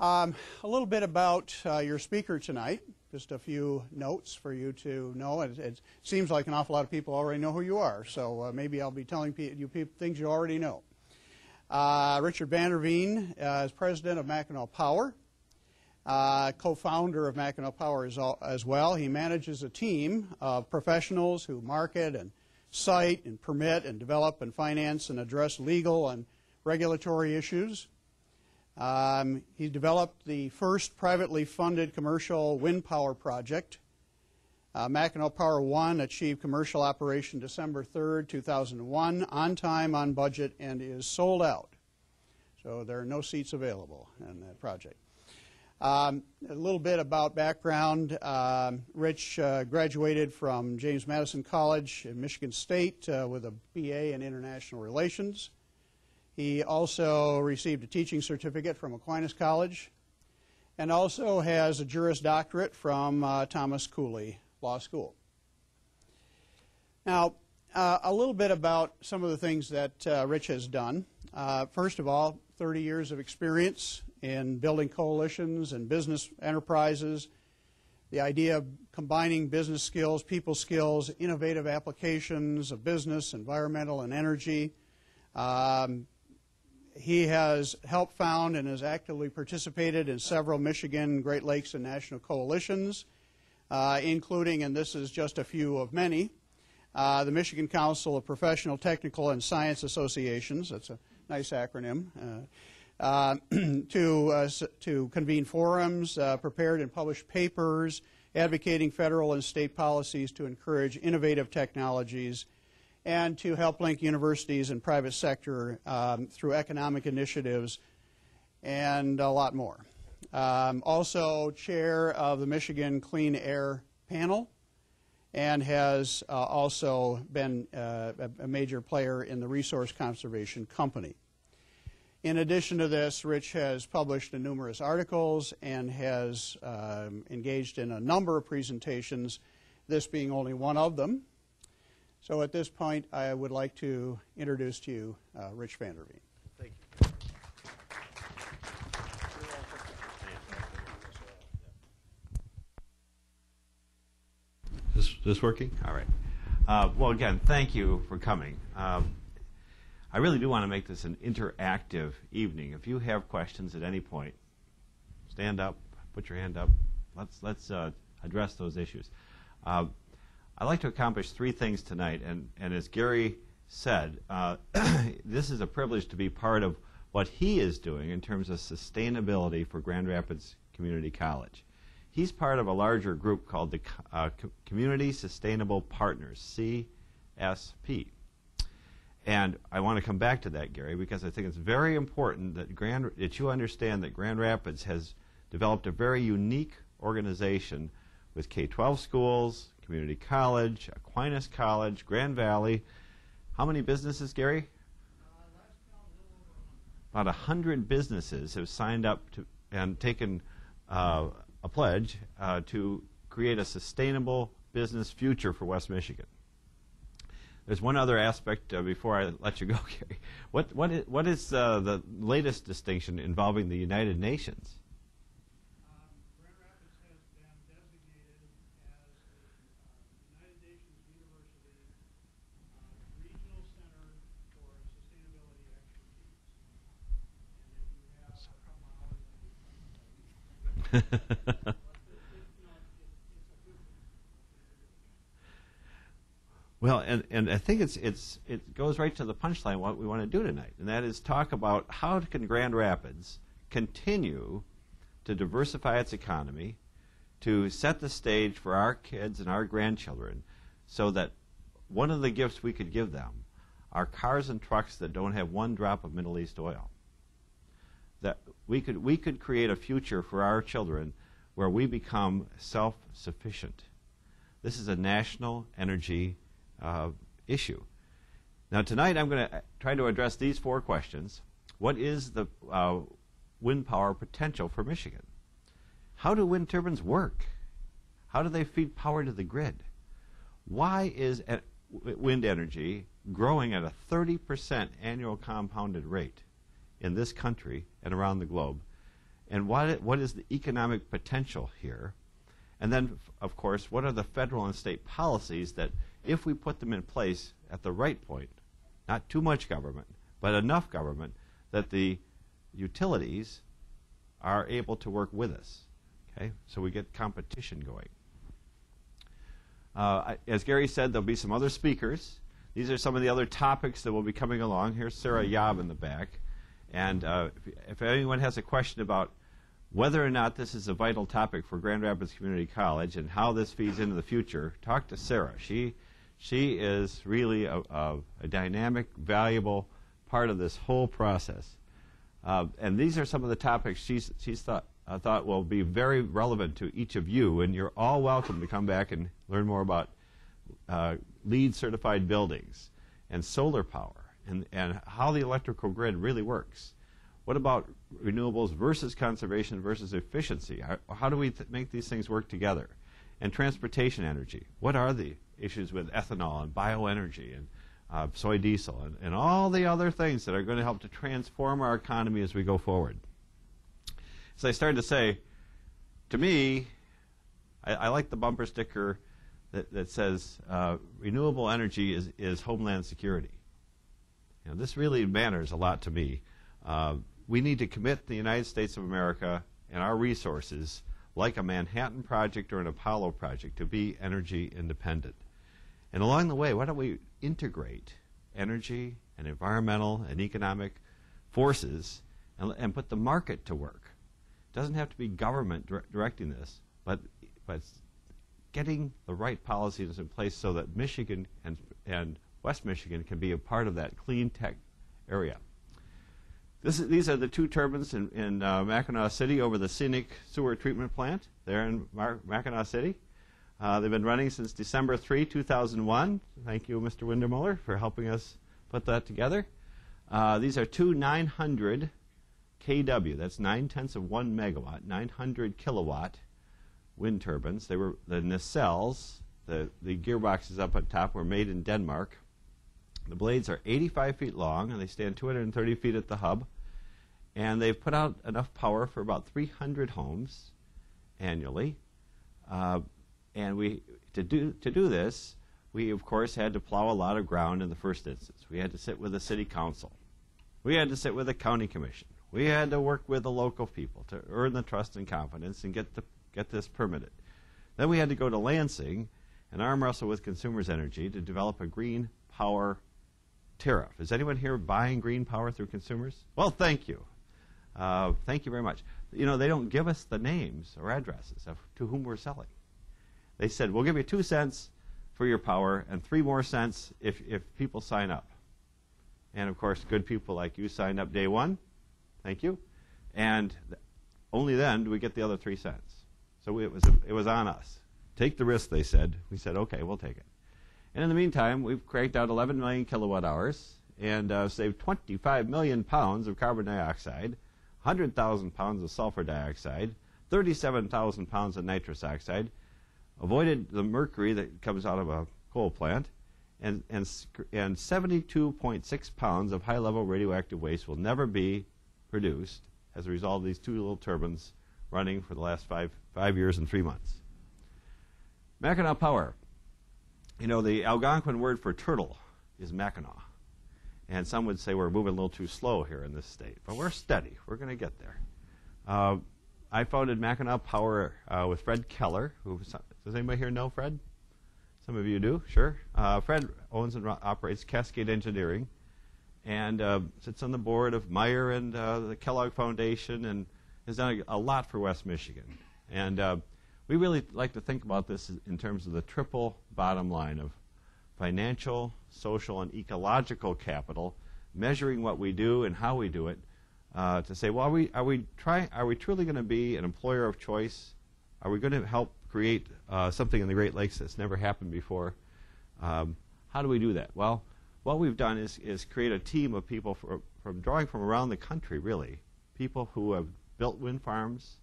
A little bit about your speaker tonight. Just a few notes for you to know. It seems like an awful lot of people already know who you are, so maybe I'll be telling you things you already know. Richard Vanderveen is president of Mackinaw Power, co-founder of Mackinaw Power as well. He manages a team of professionals who market and cite and permit and develop and finance and address legal and regulatory issues. He developed the first privately funded commercial wind power project. Mackinaw Power 1 achieved commercial operation December 3rd, 2001, on time, on budget, and is sold out. So there are no seats available in that project. A little bit about background. Rich graduated from James Madison College in Michigan State with a BA in International Relations. He also received a teaching certificate from Aquinas College and also has a Juris Doctorate from Thomas Cooley Law School. Now, a little bit about some of the things that Rich has done. First of all, 30 years of experience in building coalitions and business enterprises, the idea of combining business skills, people skills, innovative applications of business, environmental, and energy. He has helped found and has actively participated in several Michigan, Great Lakes, and national coalitions, including, and this is just a few of many, the Michigan Council of Professional, Technical, and Science Associations. That's a nice acronym. To convene forums, prepared and published papers, advocating federal and state policies to encourage innovative technologies, and to help link universities and private sector through economic initiatives and a lot more. Also chair of the Michigan Clean Air Panel and has also been a major player in the Resource Conservation Company. In addition to this, Rich has published in numerous articles and has engaged in a number of presentations, this being only one of them. So at this point, I would like to introduce to you Rich Vanderveen. Thank you. Is this working? All right. Well, again, thank you for coming. I really do want to make this an interactive evening. If you have questions at any point, stand up, put your hand up. Let's address those issues. I'd like to accomplish three things tonight, and as Gary said, this is a privilege to be part of what he is doing in terms of sustainability for Grand Rapids Community College. He's part of a larger group called the Community Sustainable Partners, CSP. And I want to come back to that, Gary, because I think it's very important that you understand that Grand Rapids has developed a very unique organization with K-12 schools, community college, Aquinas College, Grand Valley. How many businesses, Gary? About 100 businesses have signed up to and taken a pledge to create a sustainable business future for West Michigan. There's one other aspect before I let you go, Gary. What is the latest distinction involving the United Nations? Grand Rapids has been designated as a United Nations University regional center for sustainability expertise. And if you have a couple hours, Well, and I think it goes right to the punchline what we want to do tonight, and that is talk about how can Grand Rapids continue to diversify its economy, to set the stage for our kids and our grandchildren, so that one of the gifts we could give them are cars and trucks that don't have one drop of Middle East oil. That we could create a future for our children where we become self-sufficient. This is a national energy issue. Now tonight I'm going to try to address these four questions. What is the wind power potential for Michigan? How do wind turbines work? How do they feed power to the grid? Why is wind energy growing at a 30% annual compounded rate in this country and around the globe? and what is the economic potential here? And then, of course, what are the federal and state policies that, if we put them in place at the right point, not too much government, but enough government, that the utilities are able to work with us, okay? So we get competition going. As Gary said, there'll be some other speakers. These are some of the other topics that will be coming along. Here's Sarah Yob in the back. And if anyone has a question about whether or not this is a vital topic for Grand Rapids Community College and how this feeds into the future, talk to Sarah. She is really a dynamic, valuable part of this whole process. And these are some of the topics she's thought will be very relevant to each of you, and you're all welcome to come back and learn more about LEED certified buildings and solar power and how the electrical grid really works. What about renewables versus conservation versus efficiency? How do we make these things work together? And transportation energy. What are the issues with ethanol and bioenergy and soy diesel and all the other things that are going to help to transform our economy as we go forward? As I started to say, to me, I like the bumper sticker that says renewable energy is homeland security. You know, this really matters a lot to me. We need to commit the United States of America and our resources, like a Manhattan Project or an Apollo project, to be energy independent. And along the way, why don't we integrate energy and environmental and economic forces and put the market to work? It doesn't have to be government directing this, but getting the right policies in place so that Michigan and West Michigan can be a part of that clean tech area. These are the two turbines in Mackinaw City over the scenic sewer treatment plant there in Mackinaw City. They've been running since December 3, 2001. Thank you, Mr. Windermuller, for helping us put that together. These are two 900 kW, that's 9/10 of 1 megawatt, 900 kilowatt wind turbines. They were the nacelles, the gearboxes up at top, were made in Denmark. The blades are 85 feet long, and they stand 230 feet at the hub. And they've put out enough power for about 300 homes annually. And to do this, we, of course, had to plow a lot of ground in the first instance. We had to sit with the city council. We had to sit with the county commission. We had to work with the local people to earn the trust and confidence and get this permitted. Then we had to go to Lansing and arm wrestle with Consumers Energy to develop a green power tariff. Is anyone here buying green power through Consumers? Well, thank you. Thank you very much. You know, they don't give us the names or addresses of to whom we're selling. They said, we'll give you 2 cents for your power and 3 more cents if people sign up. And, of course, good people like you signed up day one. Thank you. And only then do we get the other 3 cents. So it was on us. Take the risk, they said. We said, okay, we'll take it. And in the meantime, we've cranked out 11 million kilowatt hours and saved 25 million pounds of carbon dioxide, 100,000 pounds of sulfur dioxide, 37,000 pounds of nitrous oxide, avoided the mercury that comes out of a coal plant, and 72.6 pounds of high-level radioactive waste will never be produced as a result of these 2 little turbines running for the last 5 years and 3 months. Mackinaw Power. You know, the Algonquin word for turtle is Mackinaw. And some would say we're moving a little too slow here in this state. But we're steady. We're going to get there. I founded Mackinaw Power with Fred Keller. Does anybody here know Fred? Some of you do, sure. Fred owns and operates Cascade Engineering and sits on the board of Meyer and the Kellogg Foundation and has done a lot for West Michigan. And we really like to think about this in terms of the triple bottom line of financial, social, and ecological capital, measuring what we do and how we do it, to say, well, are we truly going to be an employer of choice? Are we going to help create something in the Great Lakes that's never happened before? How do we do that? Well, what we've done is create a team of people from drawing from around the country, really, people who have built wind farms,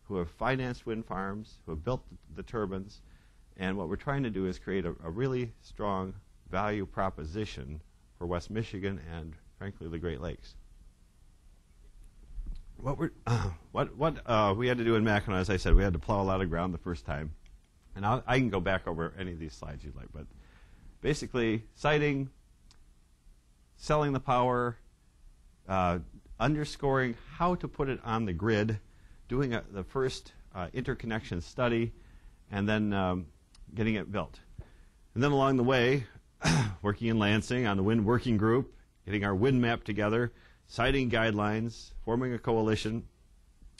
who have financed wind farms, who have built the turbines, and what we're trying to do is create a really strong value proposition for West Michigan and, frankly, the Great Lakes. what we had to do in Mackinaw, as I said, we had to plow a lot of ground the first time. And I can go back over any of these slides you'd like, but basically siting, selling the power, underscoring how to put it on the grid, doing the first interconnection study, and then getting it built. And then along the way, working in Lansing on the wind working group, getting our wind map together, citing guidelines, forming a coalition.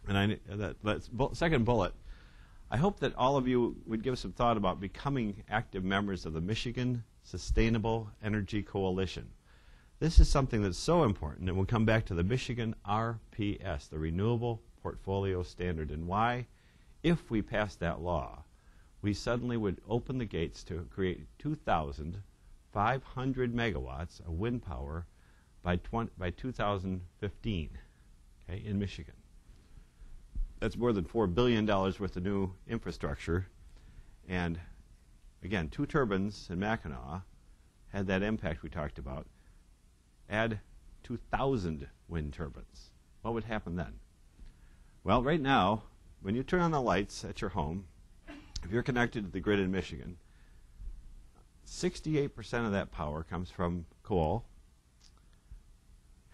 And that's second bullet. I hope that all of you would give some thought about becoming active members of the Michigan Sustainable Energy Coalition. This is something that's so important, and we'll come back to the Michigan RPS, the Renewable Portfolio Standard, and why, if we pass that law, we suddenly would open the gates to create 2,500 megawatts of wind power by 2015, okay, in Michigan. That's more than $4 billion worth of new infrastructure. And again, 2 turbines in Mackinaw had that impact we talked about. Add 2,000 wind turbines. What would happen then? Well, right now, when you turn on the lights at your home, if you're connected to the grid in Michigan, 68% of that power comes from coal,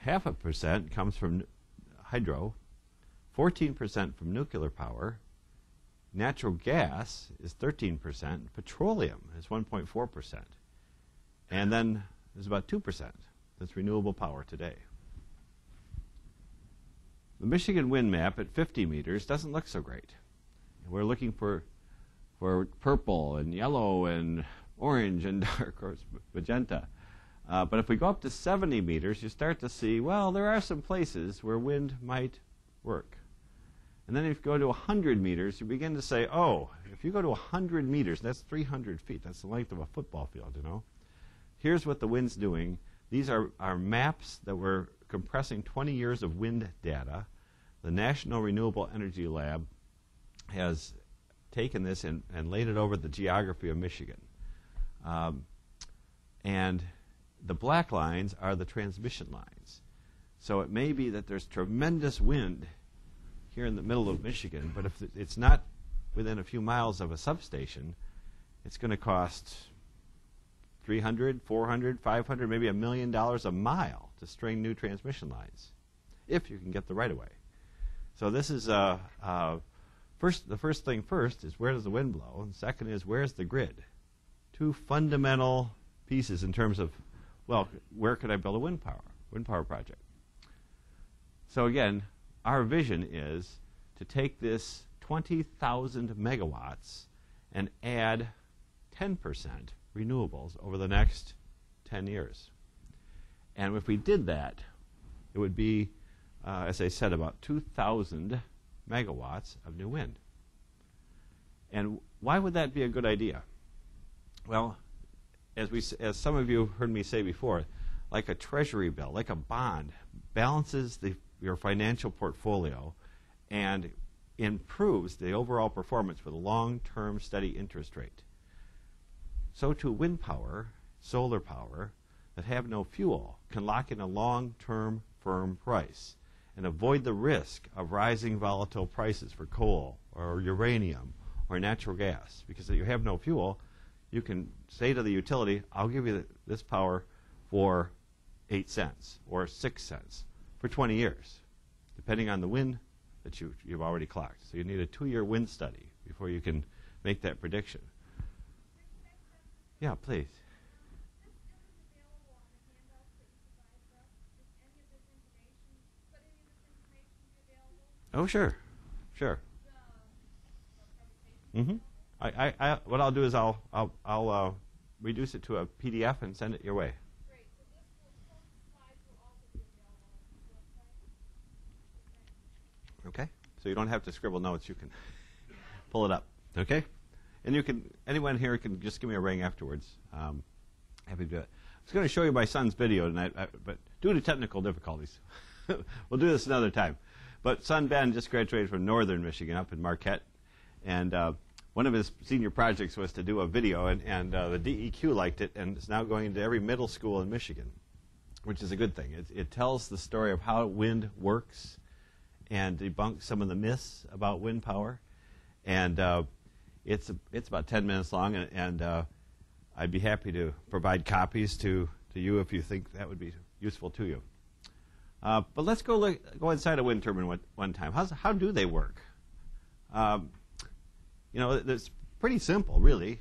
0.5% comes from hydro, 14% from nuclear power, natural gas is 13%, petroleum is 1.4%, and then there's about 2% that's renewable power today. The Michigan wind map at 50 meters doesn't look so great. We're looking for purple and yellow and orange and dark or magenta. But if we go up to 70 meters, you start to see, well, there are some places where wind might work. And then if you go to 100 meters, you begin to say, oh, if you go to 100 meters, that's 300 feet. That's the length of a football field, you know. Here's what the wind's doing. These are maps that we're compressing 20 years of wind data. The National Renewable Energy Lab has taken this and laid it over the geography of Michigan. And the black lines are the transmission lines. So it may be that there's tremendous wind here in the middle of Michigan, but if it's not within a few miles of a substation, it's going to cost $300, $400, $500, maybe $1 million a mile to string new transmission lines, if you can get the right-of-way. So this is the first thing first is where does the wind blow, and second is where's the grid. 2 fundamental pieces in terms of, well, where could I build a wind power project? So again, our vision is to take this 20,000 megawatts and add 10% renewables over the next 10 years. And if we did that, it would be, as I said, about 2,000 megawatts of new wind. And why would that be a good idea? Well, as some of you heard me say before, like a treasury bill, like a bond, balances your financial portfolio and improves the overall performance with a long-term steady interest rate. So too wind power, solar power, that have no fuel can lock in a long-term firm price and avoid the risk of rising volatile prices for coal or uranium or natural gas. Because if you have no fuel, you can say to the utility, I'll give you this power for 8 cents or 6 cents for 20 years, depending on the wind that you've already clocked. So you need a 2-year wind study before you can make that prediction. Yeah, please. Oh, sure. Mm-hmm. What I'll do is I'll reduce it to a PDF and send it your way. Great. So this slides will also be available on the website. Okay. So you don't have to scribble notes. You can pull it up. Okay. And anyone here can just give me a ring afterwards. Happy to do it. I was going to show you my son's video tonight, but due to technical difficulties, we'll do this another time. But son Ben just graduated from Northern Michigan up in Marquette, and one of his senior projects was to do a video, and the DEQ liked it, and it's now going into every middle school in Michigan, which is a good thing. It tells the story of how wind works and debunk some of the myths about wind power. And it's about 10 minutes long, and I'd be happy to provide copies to you if you think that would be useful to you. But let's go inside a wind turbine one time. How do they work? It's pretty simple, really.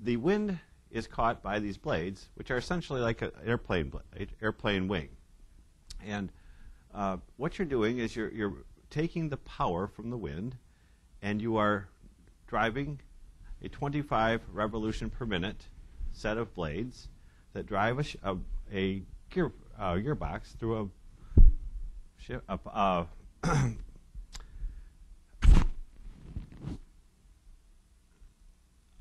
The wind is caught by these blades, which are essentially like an airplane wing. And what you're doing is you're taking the power from the wind, and you are driving a 25 revolution per minute set of blades that drive a gearbox through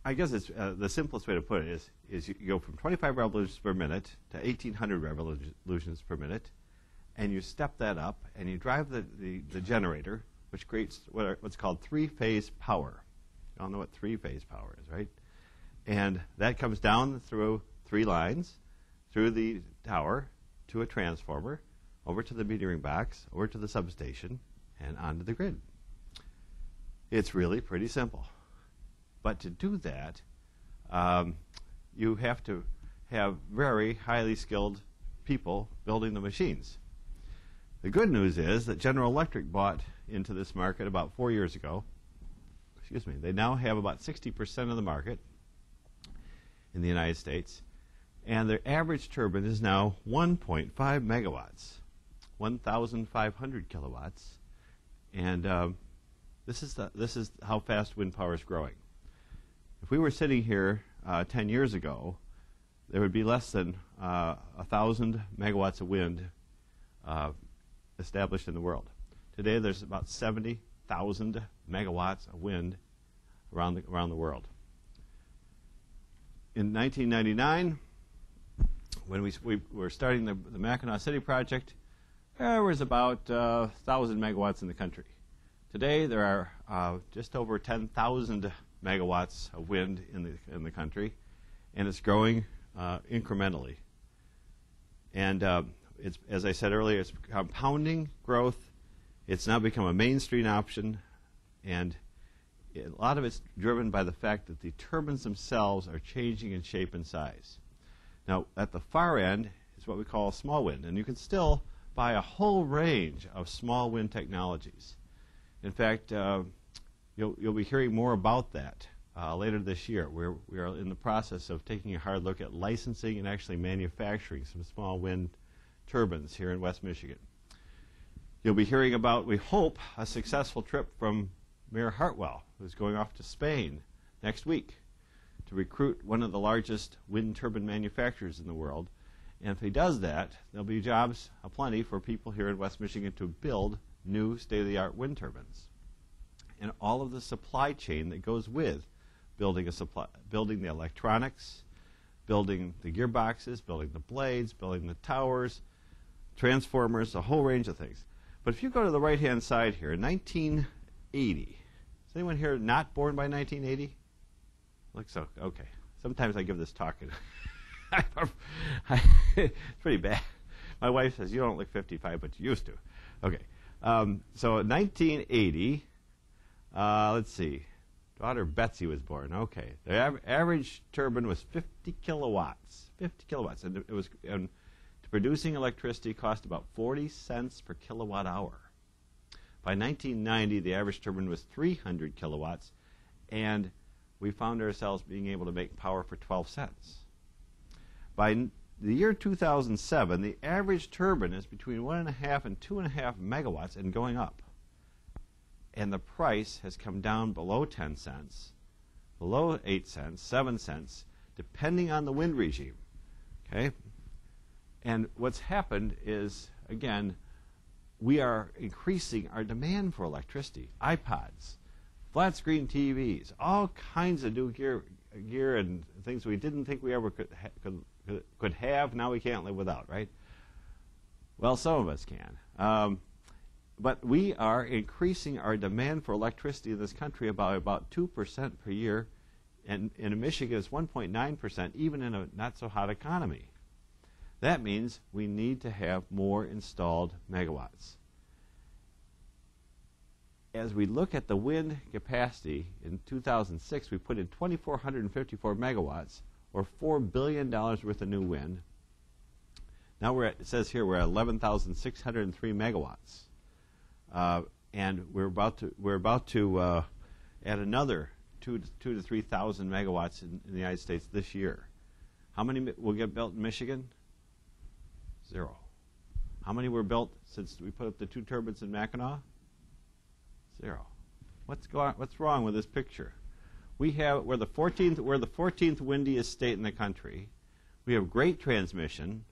I guess it's the simplest way to put it is you go from 25 revolutions per minute to 1,800 revolutions per minute, and you step that up, and you drive the generator, which creates what's called three-phase power. You all know what three-phase power is, right? And that comes down through 3 lines, through the tower, to a transformer, over to the metering box, over to the substation, and onto the grid. It's really pretty simple. But to do that, you have to have very highly skilled people building the machines. The good news is that General Electric bought into this market about 4 years ago. Excuse me. They now have about 60% of the market in the United States, and their average turbine is now 1.5 megawatts, 1,500 kilowatts, and this is how fast wind power is growing. If we were sitting here 10 years ago, there would be less than 1,000 megawatts of wind established in the world. Today, there's about 70,000 megawatts of wind around the world. In 1999, when we were starting the Mackinaw City project, there was about 1,000 megawatts in the country. Today, there are just over 10,000 megawatts of wind in the country, and it's growing incrementally. And it's, as I said earlier, it's compounding growth. It's now become a mainstream option, and a lot of it's driven by the fact that the turbines themselves are changing in shape and size. Now, at the far end is what we call small wind, and you can still buy a whole range of small wind technologies. In fact, you'll be hearing more about that later this year. We are in the process of taking a hard look at licensing and actually manufacturing some small wind turbines here in West Michigan. You'll be hearing about, we hope, a successful trip from Mayor Hartwell, who's going off to Spain next week to recruit one of the largest wind turbine manufacturers in the world. And if he does that, there'll be jobs aplenty for people here in West Michigan to build new state-of-the-art wind turbines. And all of the supply chain that goes with building the electronics, building the gearboxes, building the blades, building the towers, transformers, a whole range of things. But if you go to the right-hand side here, 1980. Is anyone here not born by 1980? Looks so. Okay. Sometimes I give this talk, and it's pretty bad. My wife says, you don't look 55, but you used to. Okay. So 1980, let's see. Daughter Betsy was born. Okay. The average turbine was 50 kilowatts. 50 kilowatts. And it was... producing electricity cost about 40 cents per kilowatt hour. By 1990, the average turbine was 300 kilowatts, and we found ourselves being able to make power for 12 cents. By the year 2007, the average turbine is between 1.5 and 2.5 megawatts and going up. And the price has come down below 10 cents, below 8 cents, 7 cents, depending on the wind regime. Okay? And what's happened is, again, we are increasing our demand for electricity. iPods, flat screen TVs, all kinds of new gear and things we didn't think we ever could have. Now we can't live without, right? Well, some of us can. But we are increasing our demand for electricity in this country by about 2% per year. And in Michigan, it's 1.9%, even in a not-so-hot economy. That means we need to have more installed megawatts. As we look at the wind capacity, in 2006 we put in 2,454 megawatts, or $4 billion worth of new wind. Now it says here we're at 11,603 megawatts, and we're about to add another 2,000 to 3,000 megawatts in the United States this year. How many will get built in Michigan? 0. How many were built since we put up the 2 turbines in Mackinaw? 0. What's wrong with this picture? We're the 14th windiest state in the country. We have great transmission.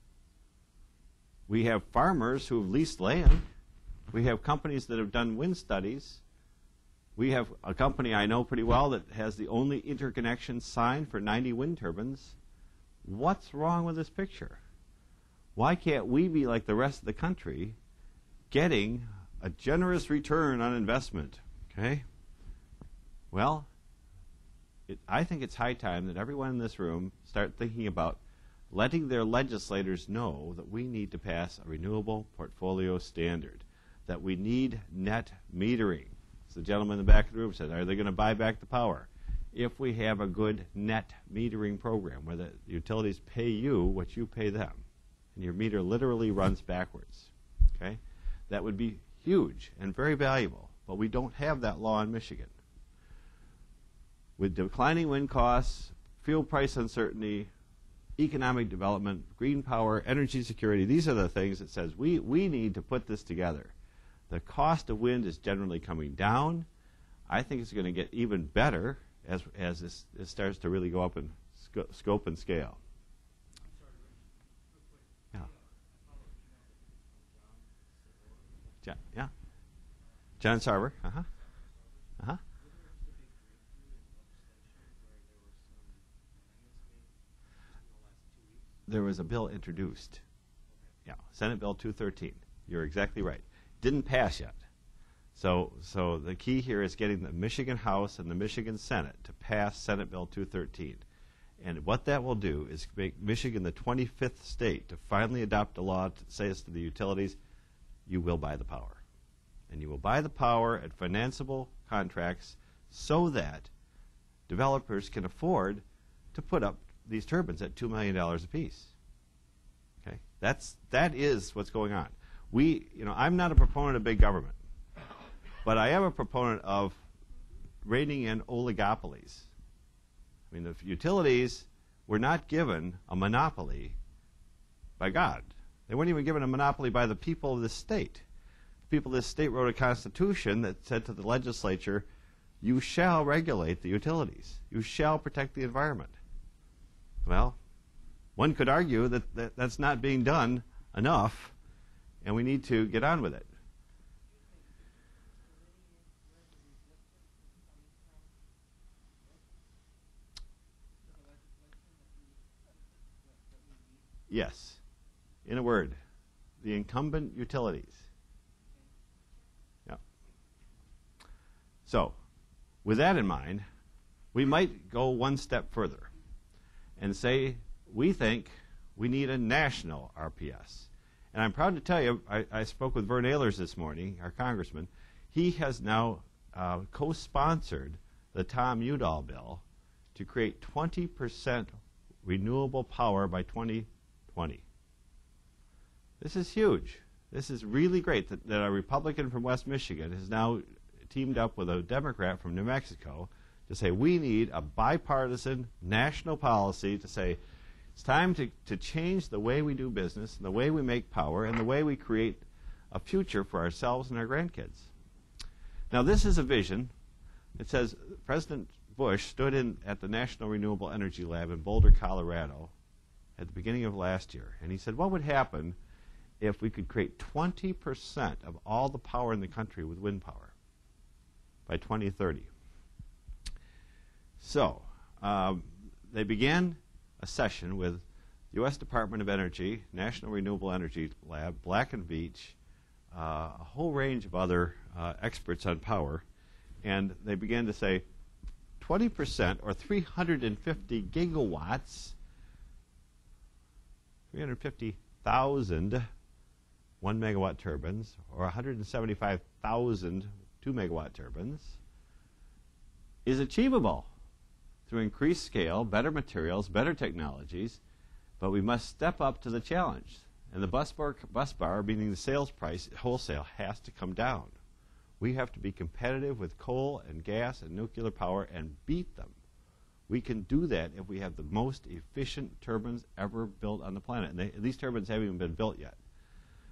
We have farmers who have leased land. We have companies that have done wind studies. We have a company I know pretty well that has the only interconnection signed for 90 wind turbines. What's wrong with this picture? Why can't we be like the rest of the country, getting a generous return on investment? Okay? Well, I think it's high time that everyone in this room start thinking about letting their legislators know that we need to pass a renewable portfolio standard, that we need net metering. As the gentleman in the back of the room said, are they going to buy back the power? If we have a good net metering program where the utilities pay you what you pay them, and your meter literally runs backwards, okay, that would be huge and very valuable, but we don't have that law in Michigan. With declining wind costs, fuel price uncertainty, economic development, green power, energy security, these are the things that says we need to put this together. The cost of wind is generally coming down. I think it's going to get even better as this starts to really go up in scope and scale. Yeah. John Sarver. There was a bill introduced. Yeah, Senate Bill 213. You're exactly right. Didn't pass yet. So the key here is getting the Michigan House and the Michigan Senate to pass Senate Bill 213. And what that will do is make Michigan the 25th state to finally adopt a law that says to the utilities, you will buy the power. And you will buy the power at financeable contracts so that developers can afford to put up these turbines at $2 million apiece. Okay, that is what's going on. I'm not a proponent of big government, but I am a proponent of reining in oligopolies. I mean, the utilities were not given a monopoly by God. They weren't even given a monopoly by the people of this state. The people of this state wrote a constitution that said to the legislature, you shall regulate the utilities. You shall protect the environment. Well, one could argue that that's not being done enough, and we need to get on with it. Yes. In a word, the incumbent utilities. Yeah. So, with that in mind, we might go one step further and say we think we need a national RPS. And I'm proud to tell you, I spoke with Vern Ehlers this morning, our congressman. He has now co-sponsored the Tom Udall Bill to create 20% renewable power by 2020. This is huge. This is really great that a Republican from West Michigan has now teamed up with a Democrat from New Mexico to say we need a bipartisan national policy to say it's time to change the way we do business and the way we make power and the way we create a future for ourselves and our grandkids. Now, this is a vision. It says President Bush stood at the National Renewable Energy Lab in Boulder, Colorado at the beginning of last year, and he said, what would happen if we could create 20% of all the power in the country with wind power by 2030? So they began a session with the U.S. Department of Energy, National Renewable Energy Lab, Black & Veatch, a whole range of other experts on power, and they began to say 20% or 350 gigawatts 350,000 1 megawatt turbines or 175,000 2 megawatt turbines is achievable through increased scale, better materials, better technologies, but we must step up to the challenge. And the bus bar, meaning the sales price, wholesale, has to come down. We have to be competitive with coal and gas and nuclear power and beat them. We can do that if we have the most efficient turbines ever built on the planet. And these turbines haven't even been built yet.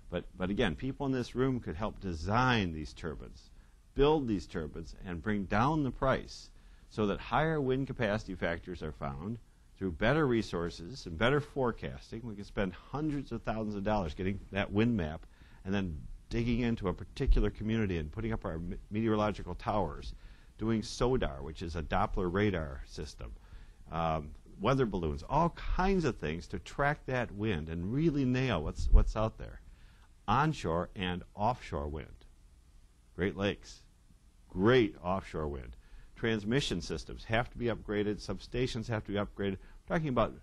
But again, people in this room could help design these turbines, build these turbines, and bring down the price so that higher wind capacity factors are found through better resources and better forecasting. We can spend hundreds of thousands of dollars getting that wind map and then digging into a particular community and putting up our meteorological towers, doing SODAR, which is a Doppler radar system, weather balloons, all kinds of things to track that wind and really nail what's out there. Onshore and offshore wind. Great Lakes, great offshore wind. Transmission systems have to be upgraded. Substations have to be upgraded. We're talking about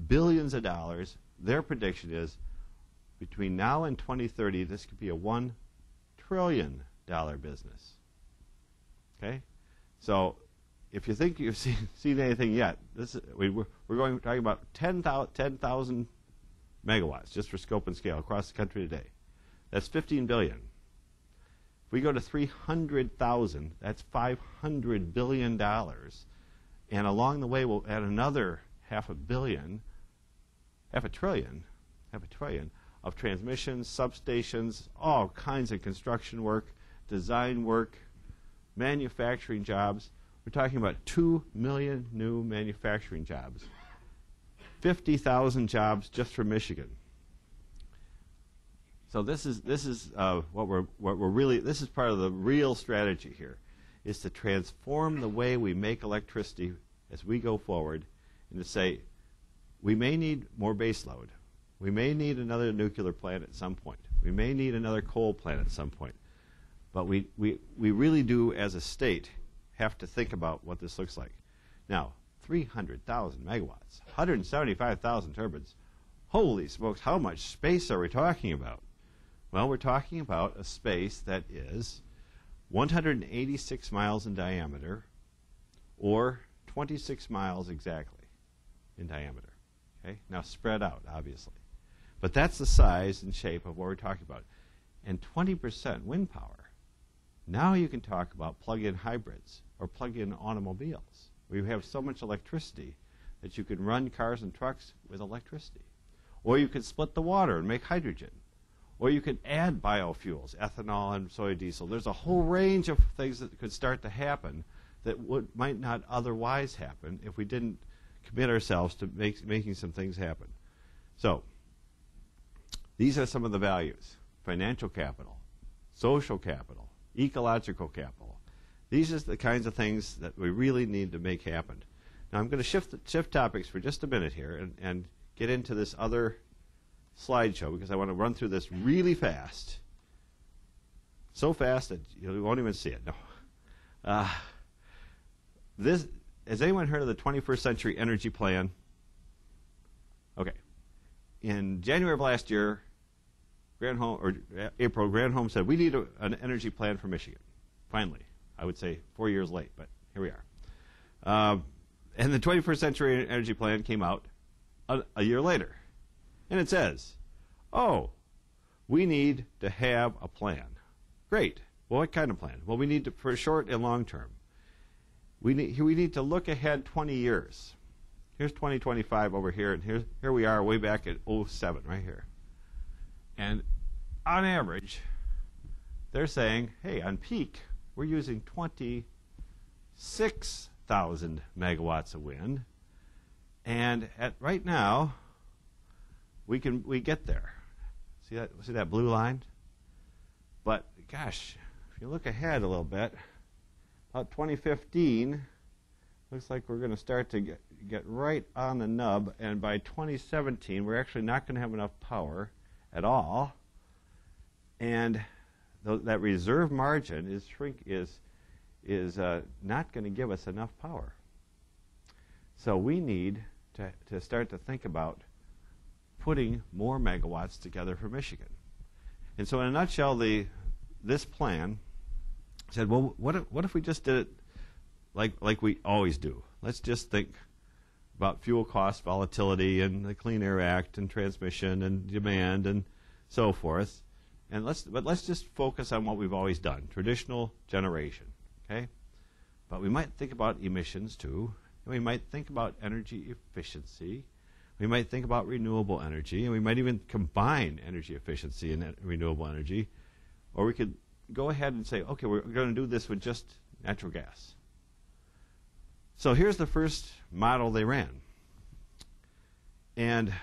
billions of dollars. Their prediction is between now and 2030, this could be a $1 trillion business. Okay? So if you think you've seen anything yet, we're talking about 10,000 megawatts just for scope and scale across the country today. That's 15 billion. If we go to 300,000, that's $500 billion. And along the way, we'll add another half a trillion of transmissions, substations, all kinds of construction work, design work, manufacturing jobs. We're talking about 2 million new manufacturing jobs, 50,000 jobs just for Michigan. So this is what we're really. This is part of the real strategy here, is to transform the way we make electricity as we go forward, and to say we may need more base load, we may need another nuclear plant at some point, we may need another coal plant at some point, but we really do as a state have to think about what this looks like. Now, 300,000 megawatts, 175,000 turbines. Holy smokes! How much space are we talking about? Well, we're talking about a space that is 186 miles in diameter, or 26 miles exactly in diameter. Okay? Now spread out, obviously. But that's the size and shape of what we're talking about. And 20% wind power. Now you can talk about plug-in hybrids or plug-in automobiles, where you have so much electricity that you can run cars and trucks with electricity. Or you can split the water and make hydrogen. Or you could add biofuels, ethanol and soy diesel. There's a whole range of things that could start to happen that might not otherwise happen if we didn't commit ourselves to making some things happen. So these are some of the values: financial capital, social capital, ecological capital. These are the kinds of things that we really need to make happen. Now I'm going to shift topics for just a minute here and get into this other slideshow, because I want to run through this really fast. So fast that you won't even see it. No. Has anyone heard of the 21st Century Energy Plan? Okay. In January of last year, April, Granholm said, we need an energy plan for Michigan. Finally. I would say 4 years late, but here we are. And the 21st Century Energy Plan came out a year later. And it says, we need to have a plan. Great. Well, what kind of plan? Well, we need to, for short and long term, we need to look ahead 20 years. Here's 2025 over here, and here we are way back at 07 right here. And on average, they're saying, hey, on peak, we're using 26,000 megawatts of wind. And right now, we get there. See that blue line? But gosh, if you look ahead a little bit, about 2015, looks like we're going to start to get right on the nub, and by 2017, we're actually not going to have enough power at all, and that reserve margin is not going to give us enough power. So we need to start to think about putting more megawatts together for Michigan. And so in a nutshell, this plan said, well, what if we just did it like we always do? Let's just think about fuel cost volatility and the Clean Air Act and transmission and demand and so forth. And let's just focus on what we've always done, traditional generation, okay? But we might think about emissions too. And we might think about energy efficiency. We might think about renewable energy, and we might even combine energy efficiency and renewable energy. Or we could go ahead and say, okay, we're going to do this with just natural gas. So here's the first model they ran. And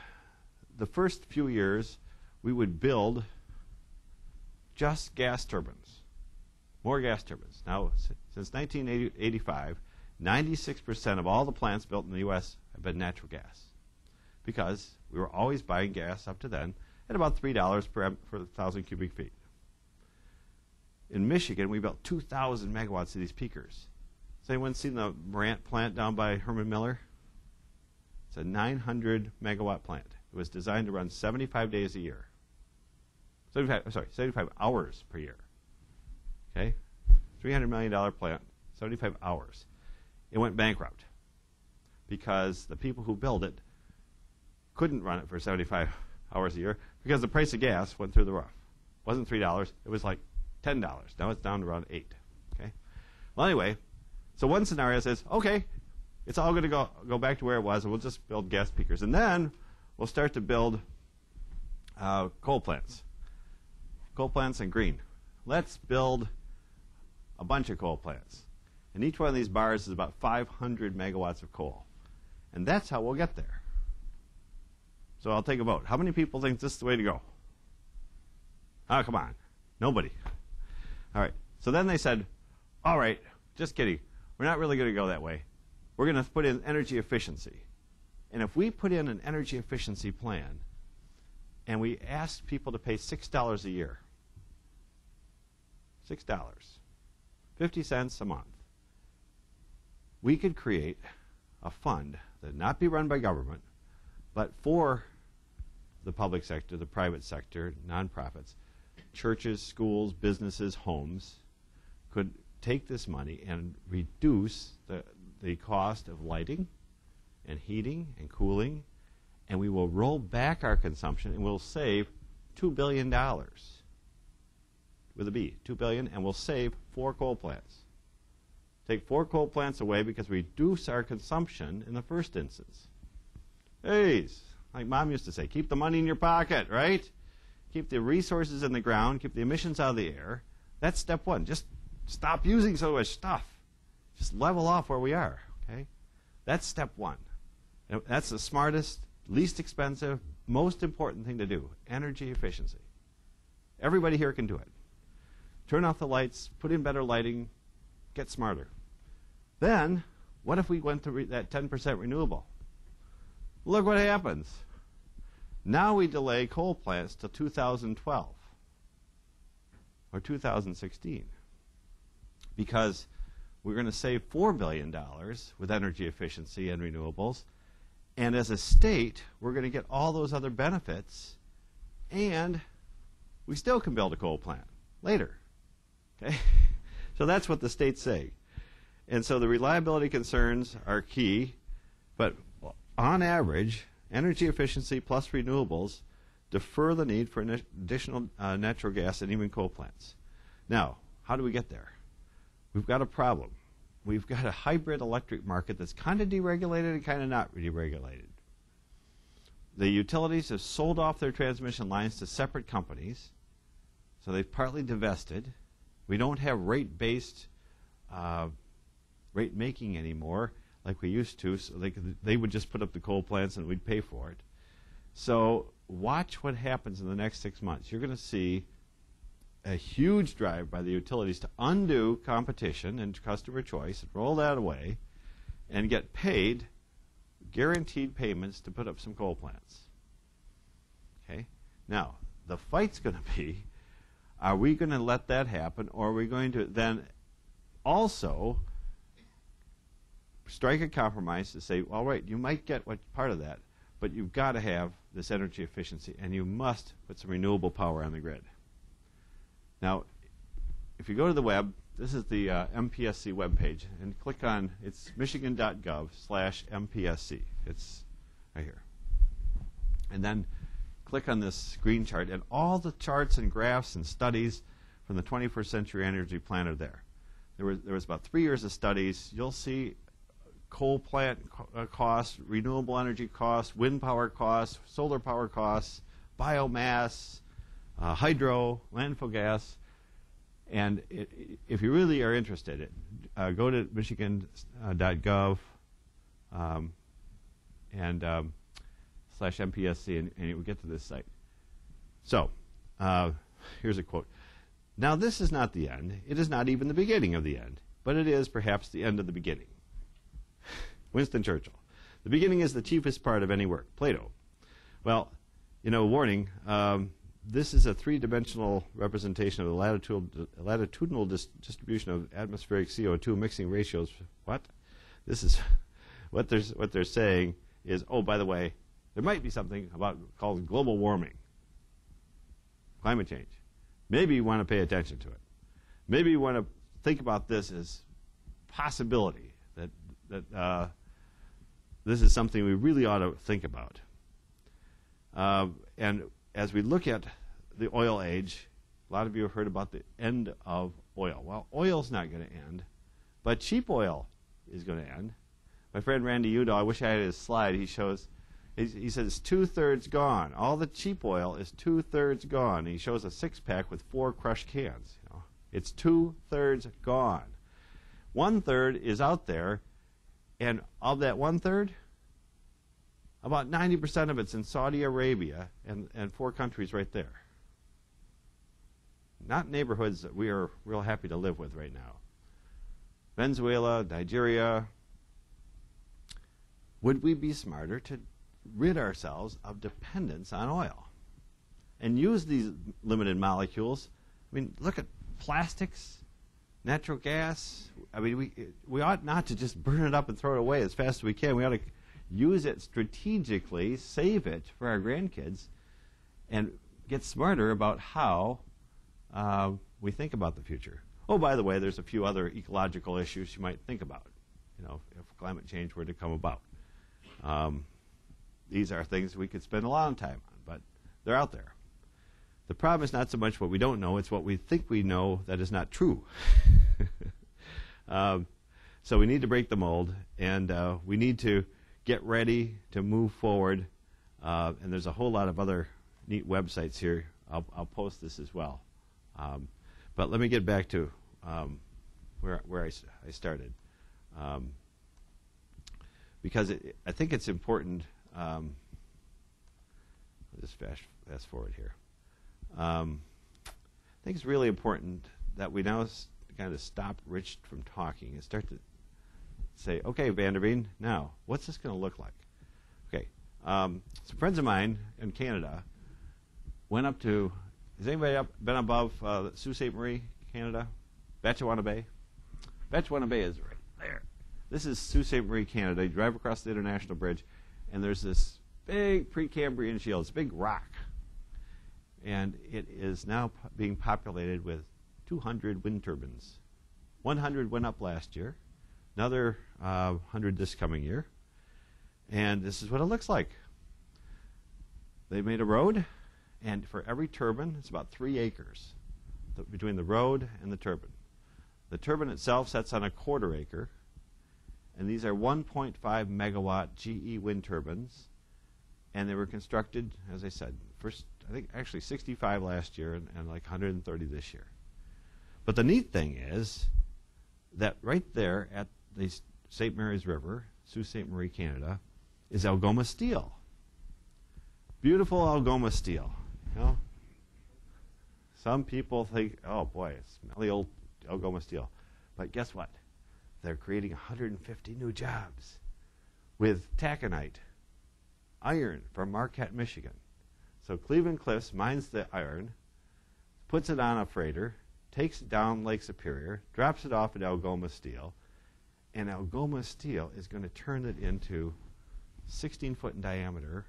the first few years, we would build just gas turbines, more gas turbines. Now, since 1985, 96% of all the plants built in the U.S. have been natural gas, because we were always buying gas up to then at about $3 per for 1,000 cubic feet. In Michigan, we built 2,000 megawatts of these peakers. Has anyone seen the Marant plant down by Herman Miller? It's a 900 megawatt plant. It was designed to run 75 days a year. 75 hours per year. Okay? $300 million plant, 75 hours. It went bankrupt because the people who built it couldn't run it for 75 hours a year because the price of gas went through the roof. It wasn't $3, it was like $10. Now it's down to around $8. Okay? Well, anyway, so one scenario says, okay, it's all going to go back to where it was, and we'll just build gas peakers. And then we'll start to build coal plants. Coal plants and green. Let's build a bunch of coal plants. And each one of these bars is about 500 megawatts of coal. And that's how we'll get there. So I'll take a vote. How many people think this is the way to go? Oh, come on. Nobody. All right. So then they said, all right, just kidding. We're not really going to go that way. We're going to put in energy efficiency. And if we put in an energy efficiency plan and we ask people to pay $6 a year, $6, 50 cents a month, we could create a fund that would not be run by government, but for the public sector, the private sector, nonprofits, churches, schools, businesses, homes, could take this money and reduce the cost of lighting and heating and cooling, and we will roll back our consumption and we'll save $2 billion. With a B, $2 billion, and we'll save 4 coal plants. Take 4 coal plants away because we reduce our consumption in the first instance. Hey, like Mom used to say, keep the money in your pocket, right? Keep the resources in the ground, keep the emissions out of the air. That's step one. Just stop using so much stuff. Just level off where we are, okay? That's step one. And that's the smartest, least expensive, most important thing to do, energy efficiency. Everybody here can do it. Turn off the lights, put in better lighting, get smarter. Then, what if we went to that 10% renewable? Look what happens. Now we delay coal plants to 2012 or 2016 because we're going to save $4 billion with energy efficiency and renewables, and as a state, we're going to get all those other benefits, and we still can build a coal plant later. Okay? So that's what the state's saying. And so the reliability concerns are key, but on average, energy efficiency plus renewables defer the need for additional natural gas and even coal plants. Now, how do we get there? We've got a problem. We've got a hybrid electric market that's kind of deregulated and kind of not deregulated. The utilities have sold off their transmission lines to separate companies, so they've partly divested. We don't have rate-based rate making anymore like we used to, so they would just put up the coal plants and we'd pay for it. So watch what happens in the next 6 months. You're going to see a huge drive by the utilities to undo competition and customer choice and roll that away and get paid guaranteed payments to put up some coal plants. Okay? Now, the fight's going to be, are we going to let that happen, or are we going to then also strike a compromise to say, all right, you might get what part of that, But you've got to have this energy efficiency, and you must put some renewable power on the grid. Now, if you go to the web, this is the MPSC webpage, and click on, it's michigan.gov/MPSC. It's right here. And then click on this green chart, and all the charts and graphs and studies from the 21st Century Energy Plan are there. There was about 3 years of studies. You'll see coal plant costs, renewable energy costs, wind power costs, solar power costs, biomass, hydro, landfill gas. And if you really are interested, go to michigan.gov and /MPSC, and you will get to this site. So here's a quote. Now, this is not the end. It is not even the beginning of the end, but it is perhaps the end of the beginning. Winston Churchill. The beginning is the chiefest part of any work. Plato. Well, warning, this is a three-dimensional representation of the latitudinal distribution of atmospheric CO2 mixing ratios. What? This is what they're saying is, oh, by the way, there might be something called global warming, climate change. Maybe you want to pay attention to it. Maybe you want to think about this as possibility, that this is something we really ought to think about. And as we look at the oil age, a lot of you have heard about the end of oil. Well, oil's not going to end, but cheap oil is going to end. My friend Randy Udall, I wish I had his slide, he says it's 2/3 gone. All the cheap oil is 2/3 gone. He shows a 6-pack with 4 crushed cans. It's 2/3 gone. 1/3 is out there, and of that 1/3, about 90% of it's in Saudi Arabia and 4 countries right there. Not neighborhoods that we are real happy to live with right now. Venezuela, Nigeria. Would we be smarter to rid ourselves of dependence on oil and use these limited molecules? I mean, look at plastics, natural gas. I mean, we ought not to just burn it up and throw it away as fast as we can. We ought to use it strategically, save it for our grandkids, and get smarter about how we think about the future. Oh, by the way, there's a few other ecological issues you might think about, if climate change were to come about. These are things we could spend a long time on, but they're out there. The problem is not so much what we don't know, it's what we think we know that is not true. So we need to break the mold, and we need to get ready to move forward. And there's a whole lot of other neat websites here. I'll post this as well. But let me get back to where I started. Because I think it's important. I'll just fast forward here. I think it's really important that we now kind of stop Rich from talking and start to say, okay, Vanderveen, now, what's this going to look like? Okay, some friends of mine in Canada went up to, has anybody been above Sault Ste. Marie, Canada? Batchewana Bay? Batchewana Bay is right there. This is Sault Ste. Marie, Canada. You drive across the International Bridge, and there's this big Precambrian shield. It's a big rock. And it is now being populated with 200 wind turbines. 100 went up last year. Another 100 this coming year. And this is what it looks like. They made a road, and for every turbine, it's about 3 acres between the road and the turbine. The turbine itself sets on a 1/4 acre. And these are 1.5 megawatt GE wind turbines. And they were constructed, as I said, first, I think actually 65 last year and like 130 this year. But the neat thing is that right there at the St. Mary's River, Sault Ste. Marie, Canada, is Algoma steel. Beautiful Algoma steel. Some people think, oh boy, it's smelly old Algoma steel. But guess what? They're creating 150 new jobs with taconite, iron from Marquette, Michigan. So Cleveland Cliffs mines the iron, puts it on a freighter, takes it down Lake Superior, drops it off at Algoma Steel, and Algoma Steel is going to turn it into 16-foot in diameter,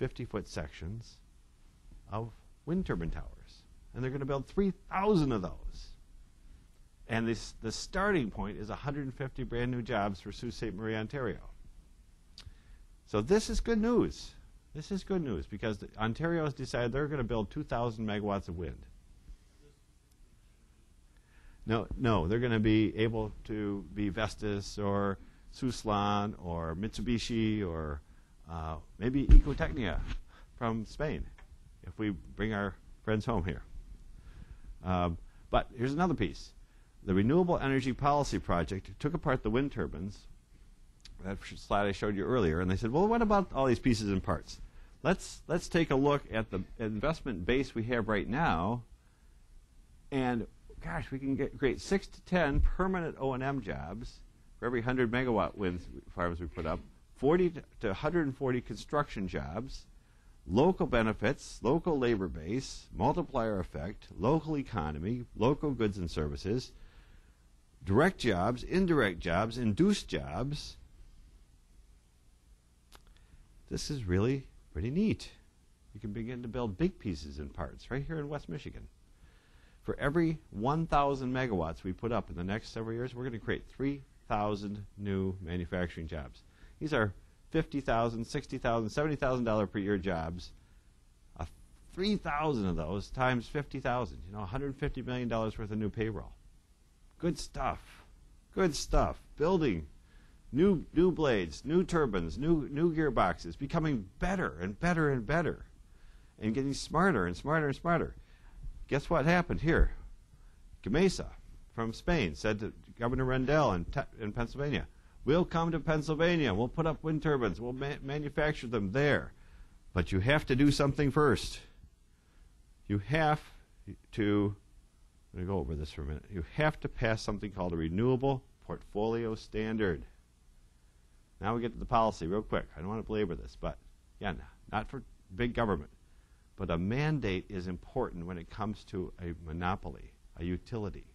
50-foot sections of wind turbine towers. And they're going to build 3,000 of those. And the starting point is 150 brand new jobs for Sault Ste. Marie, Ontario. So this is good news. This is good news because Ontario has decided they're going to build 2,000 megawatts of wind. No, they're going to be able to be Vestas or Suslan or Mitsubishi or maybe Ecotecnia from Spain if we bring our friends home here. But here's another piece. The Renewable Energy Policy Project took apart the wind turbines, that slide I showed you earlier, and they said, well, what about all these pieces and parts? Let's take a look at the investment base we have right now, and gosh, we can create 6 to 10 permanent O&M jobs for every 100 megawatt wind farms we put up, 40 to 140 construction jobs, local benefits, local labor base, multiplier effect, local economy, local goods and services, direct jobs, indirect jobs, induced jobs. This is really pretty neat. You can begin to build big pieces and parts right here in West Michigan. For every 1,000 megawatts we put up in the next several years, we're going to create 3,000 new manufacturing jobs. These are $50,000, $60,000, $70,000 per year jobs. 3,000 of those times 50,000, $150 million worth of new payroll. Good stuff. Good stuff. Building new blades, new turbines, new gearboxes, becoming better and better and better, and getting smarter and smarter and smarter. Guess what happened here? Gamesa from Spain said to Governor Rendell in Pennsylvania, we'll come to Pennsylvania, we'll put up wind turbines, we'll manufacture them there. But you have to do something first. You have to, I'm going to go over this for a minute, you have to pass something called a Renewable Portfolio Standard. Now we get to the policy real quick. I don't want to belabor this, but again, not for big government. But a mandate is important when it comes to a monopoly, a utility.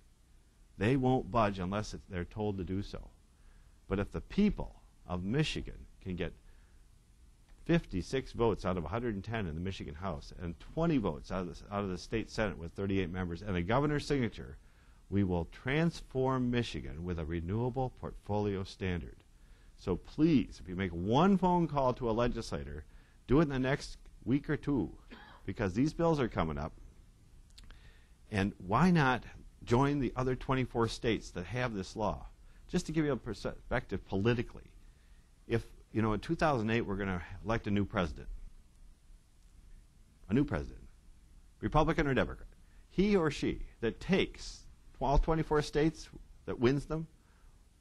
They won't budge unless they're told to do so. But if the people of Michigan can get 56 votes out of 110 in the Michigan House and 20 votes out of the state Senate with 38 members and the governor's signature, we will transform Michigan with a renewable portfolio standard. So please, if you make one phone call to a legislator, do it in the next week or two, because these bills are coming up. And why not join the other 24 states that have this law? Just to give you a perspective politically. If, in 2008 we're going to elect a new president, Republican or Democrat, he or she that takes all 24 states, that wins them,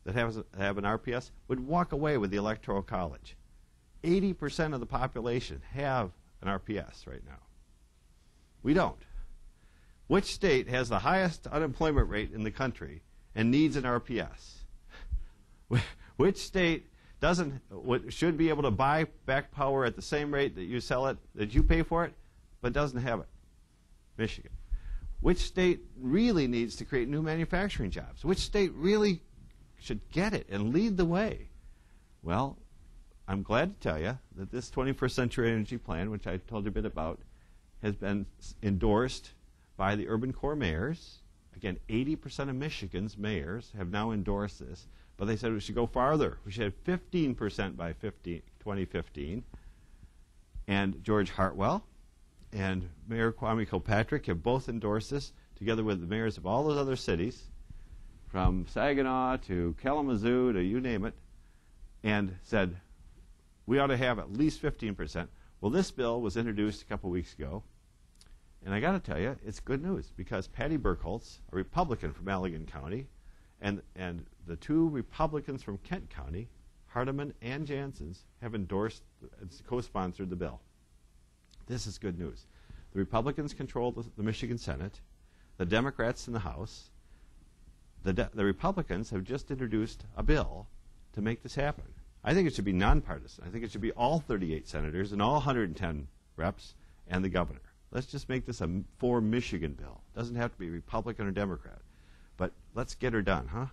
that have an RPS, would walk away with the Electoral College. 80% of the population have an RPS right now. We don't. Which state has the highest unemployment rate in the country and needs an RPS? Which state should be able to buy back power at the same rate that you sell it, that you pay for it, but doesn't have it? Michigan. Which state really needs to create new manufacturing jobs? Which state really should get it and lead the way? Well, I'm glad to tell you that this 21st Century Energy Plan, which I told you a bit about, has been endorsed by the urban core mayors. Again, 80% of Michigan's mayors have now endorsed this, but they said we should go farther. We should have 15% by 2015. And George Hartwell and Mayor Kwame Kilpatrick have both endorsed this, together with the mayors of all those other cities, from Saginaw to Kalamazoo to you name it, and said we ought to have at least 15%. Well, this bill was introduced a couple weeks ago, and I got to tell you, it's good news, because Patty Burkholz, a Republican from Allegan County, and the two Republicans from Kent County, Hardeman and Janssens, have endorsed and co-sponsored the bill. This is good news. The Republicans control the Michigan Senate, the Democrats in the House. The Republicans have just introduced a bill to make this happen. I think it should be nonpartisan. I think it should be all 38 senators and all 110 reps and the governor. Let's just make this a for Michigan bill. It doesn't have to be Republican or Democrat. But let's get her done, huh?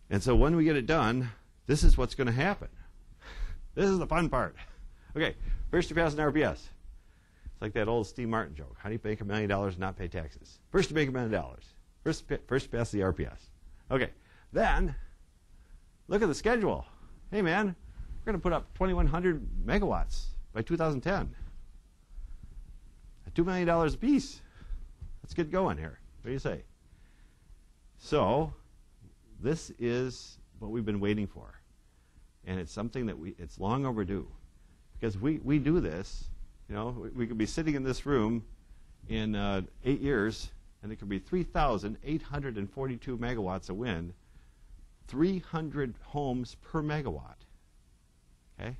And so when we get it done, this is what's going to happen. This is the fun part. Okay, first you pass an RPS. It's like that old Steve Martin joke. How do you make $1 million and not pay taxes? First you make $1 million. First you pass the RPS. Okay, then look at the schedule. Hey, man, we're going to put up 2,100 megawatts by 2010. At $2 million a piece. Let's get going here. What do you say? So this is what we've been waiting for. And it's something that it's long overdue. Because we do this, you know, we could be sitting in this room in 8 years, and it could be 3,842 megawatts of wind, 300 homes per megawatt. Okay?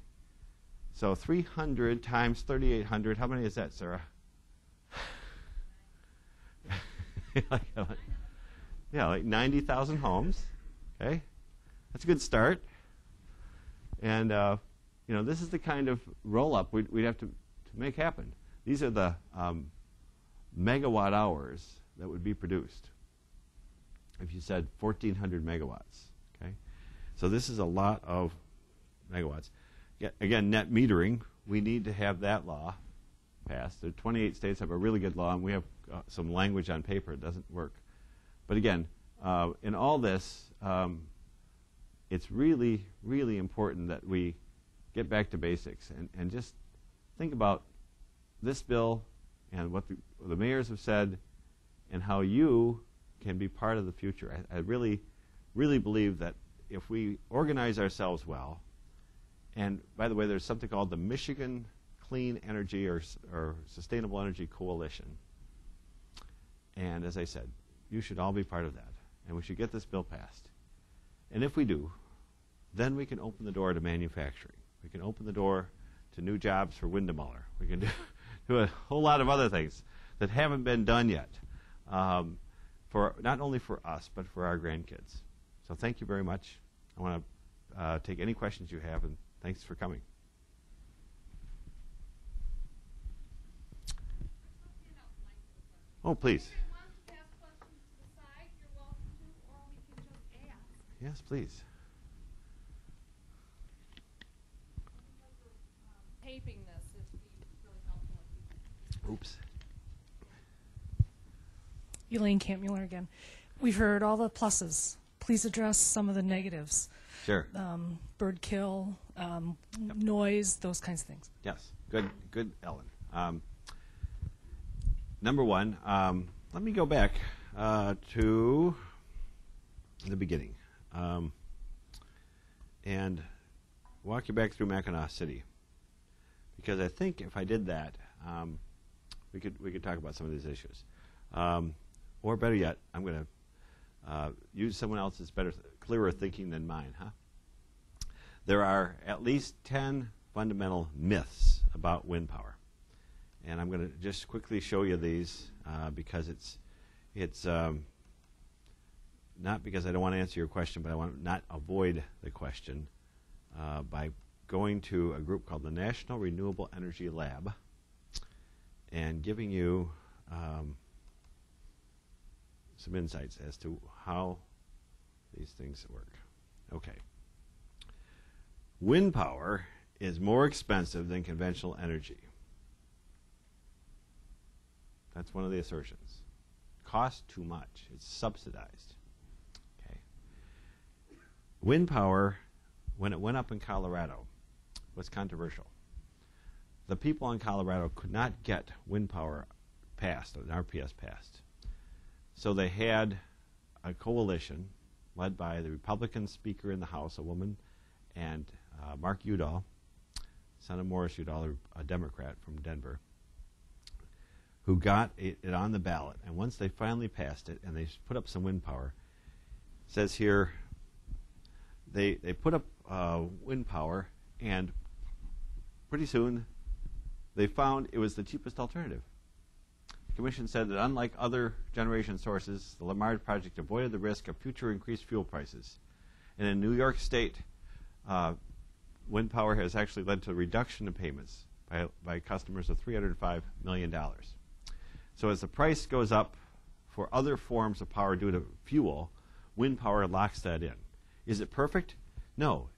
So 300 times 3,800, how many is that, Sarah? like 90,000 homes. Okay? That's a good start. And, you know, this is the kind of roll-up we'd have to make happen. These are the megawatt hours that would be produced if you said 1,400 megawatts. Okay? So this is a lot of megawatts. Again, net metering, we need to have that law passed. The 28 states have a really good law, and we have some language on paper. It doesn't work. But again, in all this, it's really, really important that we get back to basics and just think about this bill and what the mayors have said and how you can be part of the future. I really, really believe that if we organize ourselves well, and by the way, there's something called the Michigan Clean Energy or Sustainable Energy Coalition. And as I said, you should all be part of that. And we should get this bill passed. And if we do, then we can open the door to manufacturing. We can open the door to new jobs for Windemuller. We can do a whole lot of other things that haven't been done yet, for not only for us, but for our grandkids. So thank you very much. I want to take any questions you have, and thanks for coming. Oh, please. Yes, please. Taping this is really helpful. Oops. Elaine Campmuller again. We've heard all the pluses. Please address some of the negatives. Sure. Bird kill, noise, those kinds of things. Yes. Good, Ellen. Number one, let me go back to the beginning and walk you back through Mackinaw City, because I think if I did that, we could talk about some of these issues. Or better yet, I'm going to use someone else's clearer thinking than mine. There are at least 10 fundamental myths about wind power. And I'm going to just quickly show you these because it's not because I don't want to answer your question, but I want to not avoid the question by going to a group called the National Renewable Energy Lab and giving you some insights as to how these things work. Okay. Wind power is more expensive than conventional energy. That's one of the assertions. Costs too much. It's subsidized. Okay. Wind power, when it went up in Colorado, was controversial. The people in Colorado could not get wind power passed, an RPS passed. So they had a coalition led by the Republican Speaker in the House, a woman, and Mark Udall, son of Morris Udall, a Democrat from Denver, who got it on the ballot. And once they finally passed it and they put up some wind power, it says here they put up wind power, and pretty soon they found it was the cheapest alternative. The Commission said that unlike other generation sources, the Lamar project avoided the risk of future increased fuel prices. And in New York State, wind power has actually led to a reduction in payments by customers of $305 million. So as the price goes up for other forms of power due to fuel, wind power locks that in. Is it perfect? No.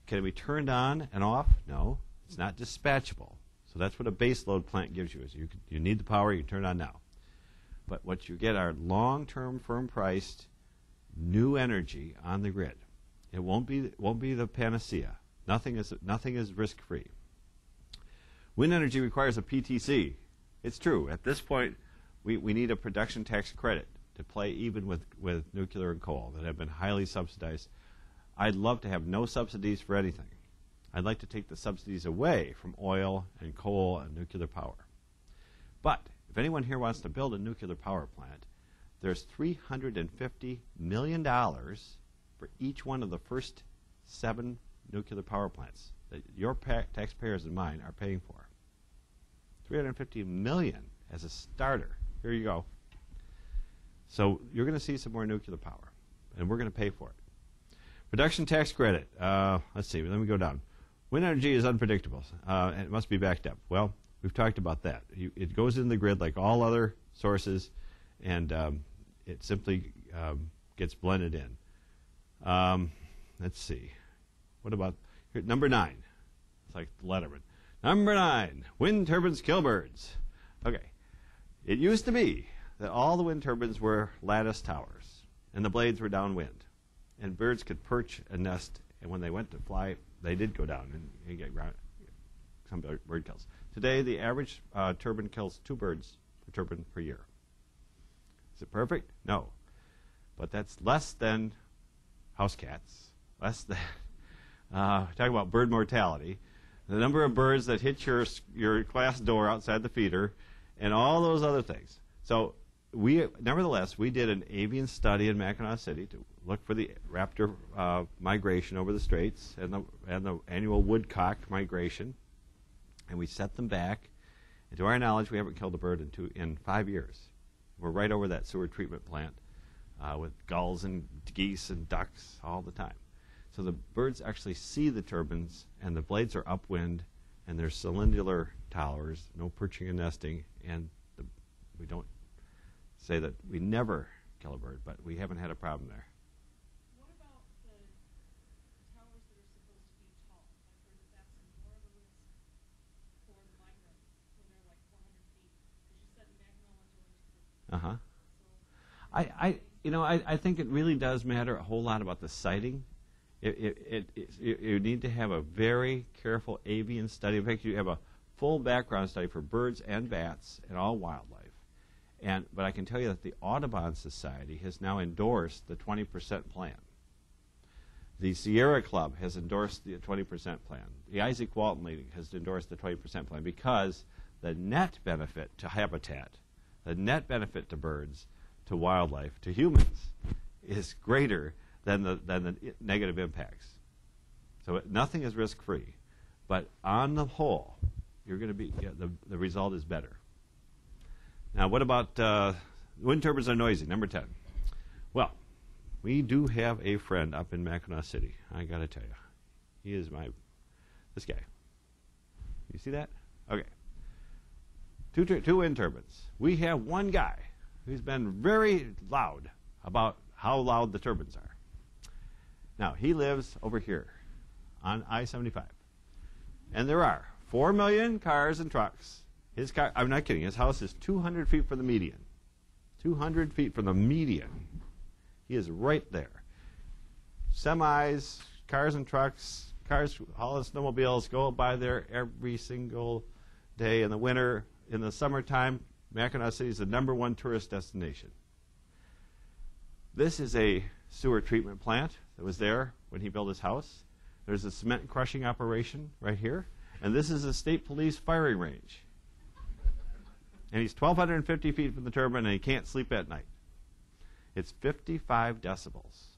can it be turned on and off? No, it's not dispatchable. So that's what a base load plant gives you. Is you need the power, you turn it on now. But what you get are long-term, firm-priced, new energy on the grid. It won't be the panacea. Nothing is risk-free. Wind energy requires a PTC. It's true. At this point, we need a production tax credit to play even with nuclear and coal that have been highly subsidized. I'd love to have no subsidies for anything. I'd like to take the subsidies away from oil and coal and nuclear power. But if anyone here wants to build a nuclear power plant, there's $350 million for each one of the first 7 nuclear power plants that your taxpayers and mine are paying for. $350 million as a starter. Here you go. So you're going to see some more nuclear power, and we're going to pay for it. Production tax credit. Let's see. Let me go down. Wind energy is unpredictable, and it must be backed up. Well, we've talked about that. It goes in the grid like all other sources, and it simply gets blended in. Let's see. What about here, number 9? It's like Letterman. Number 9, wind turbines kill birds. Okay. It used to be that all the wind turbines were lattice towers, and the blades were downwind, and birds could perch and nest, and when they went to fly, they did go down and get some bird kills. Today, the average turbine kills 2 birds per turbine per year. Is it perfect? No. But that's less than house cats, less than, talking about bird mortality, the number of birds that hit your glass door outside the feeder, and all those other things. So nevertheless, we did an avian study in Mackinaw City to look for the raptor migration over the straits and the annual woodcock migration, and we set them back. And to our knowledge, we haven't killed a bird in 5 years. We're right over that sewer treatment plant with gulls and geese and ducks all the time. So the birds actually see the turbines, and the blades are upwind, and they're cylindular towers, no perching and nesting, and we don't say that we never kill a bird, but we haven't had a problem there. What about the towers that are supposed to be tall? I've heard that that's more of a risk for the migrants when they're like 400 feet. Because you said in Mackinaw ones are only 50. I think it really does matter a whole lot about the siting. You need to have a very careful avian study. In fact, you have a full background study for birds and bats and all wildlife. But I can tell you that the Audubon Society has now endorsed the 20% plan. The Sierra Club has endorsed the 20% plan. The Isaac Walton League has endorsed the 20% plan because the net benefit to habitat, the net benefit to birds, to wildlife, to humans, is greater than the negative impacts. So nothing is risk-free. But on the whole, you're going to be the result is better. Now, what about wind turbines are noisy? Number 10. Well, we do have a friend up in Mackinaw City. I got to tell you, he is this guy. You see that? Okay. Two wind turbines. We have one guy who's been very loud about how loud the turbines are. Now, he lives over here on I-75. And there are 4 million cars and trucks. His car, I'm not kidding, his house is 200 feet from the median. 200 feet from the median. He is right there. Semis, cars and trucks, cars hauling snowmobiles go by there every single day in the winter. In the summertime, Mackinaw City is the #1 tourist destination. This is a sewer treatment plant that was there when he built his house. There's a cement crushing operation right here. And this is a state police firing range. And he's 1,250 feet from the turbine, and he can't sleep at night. It's 55 decibels.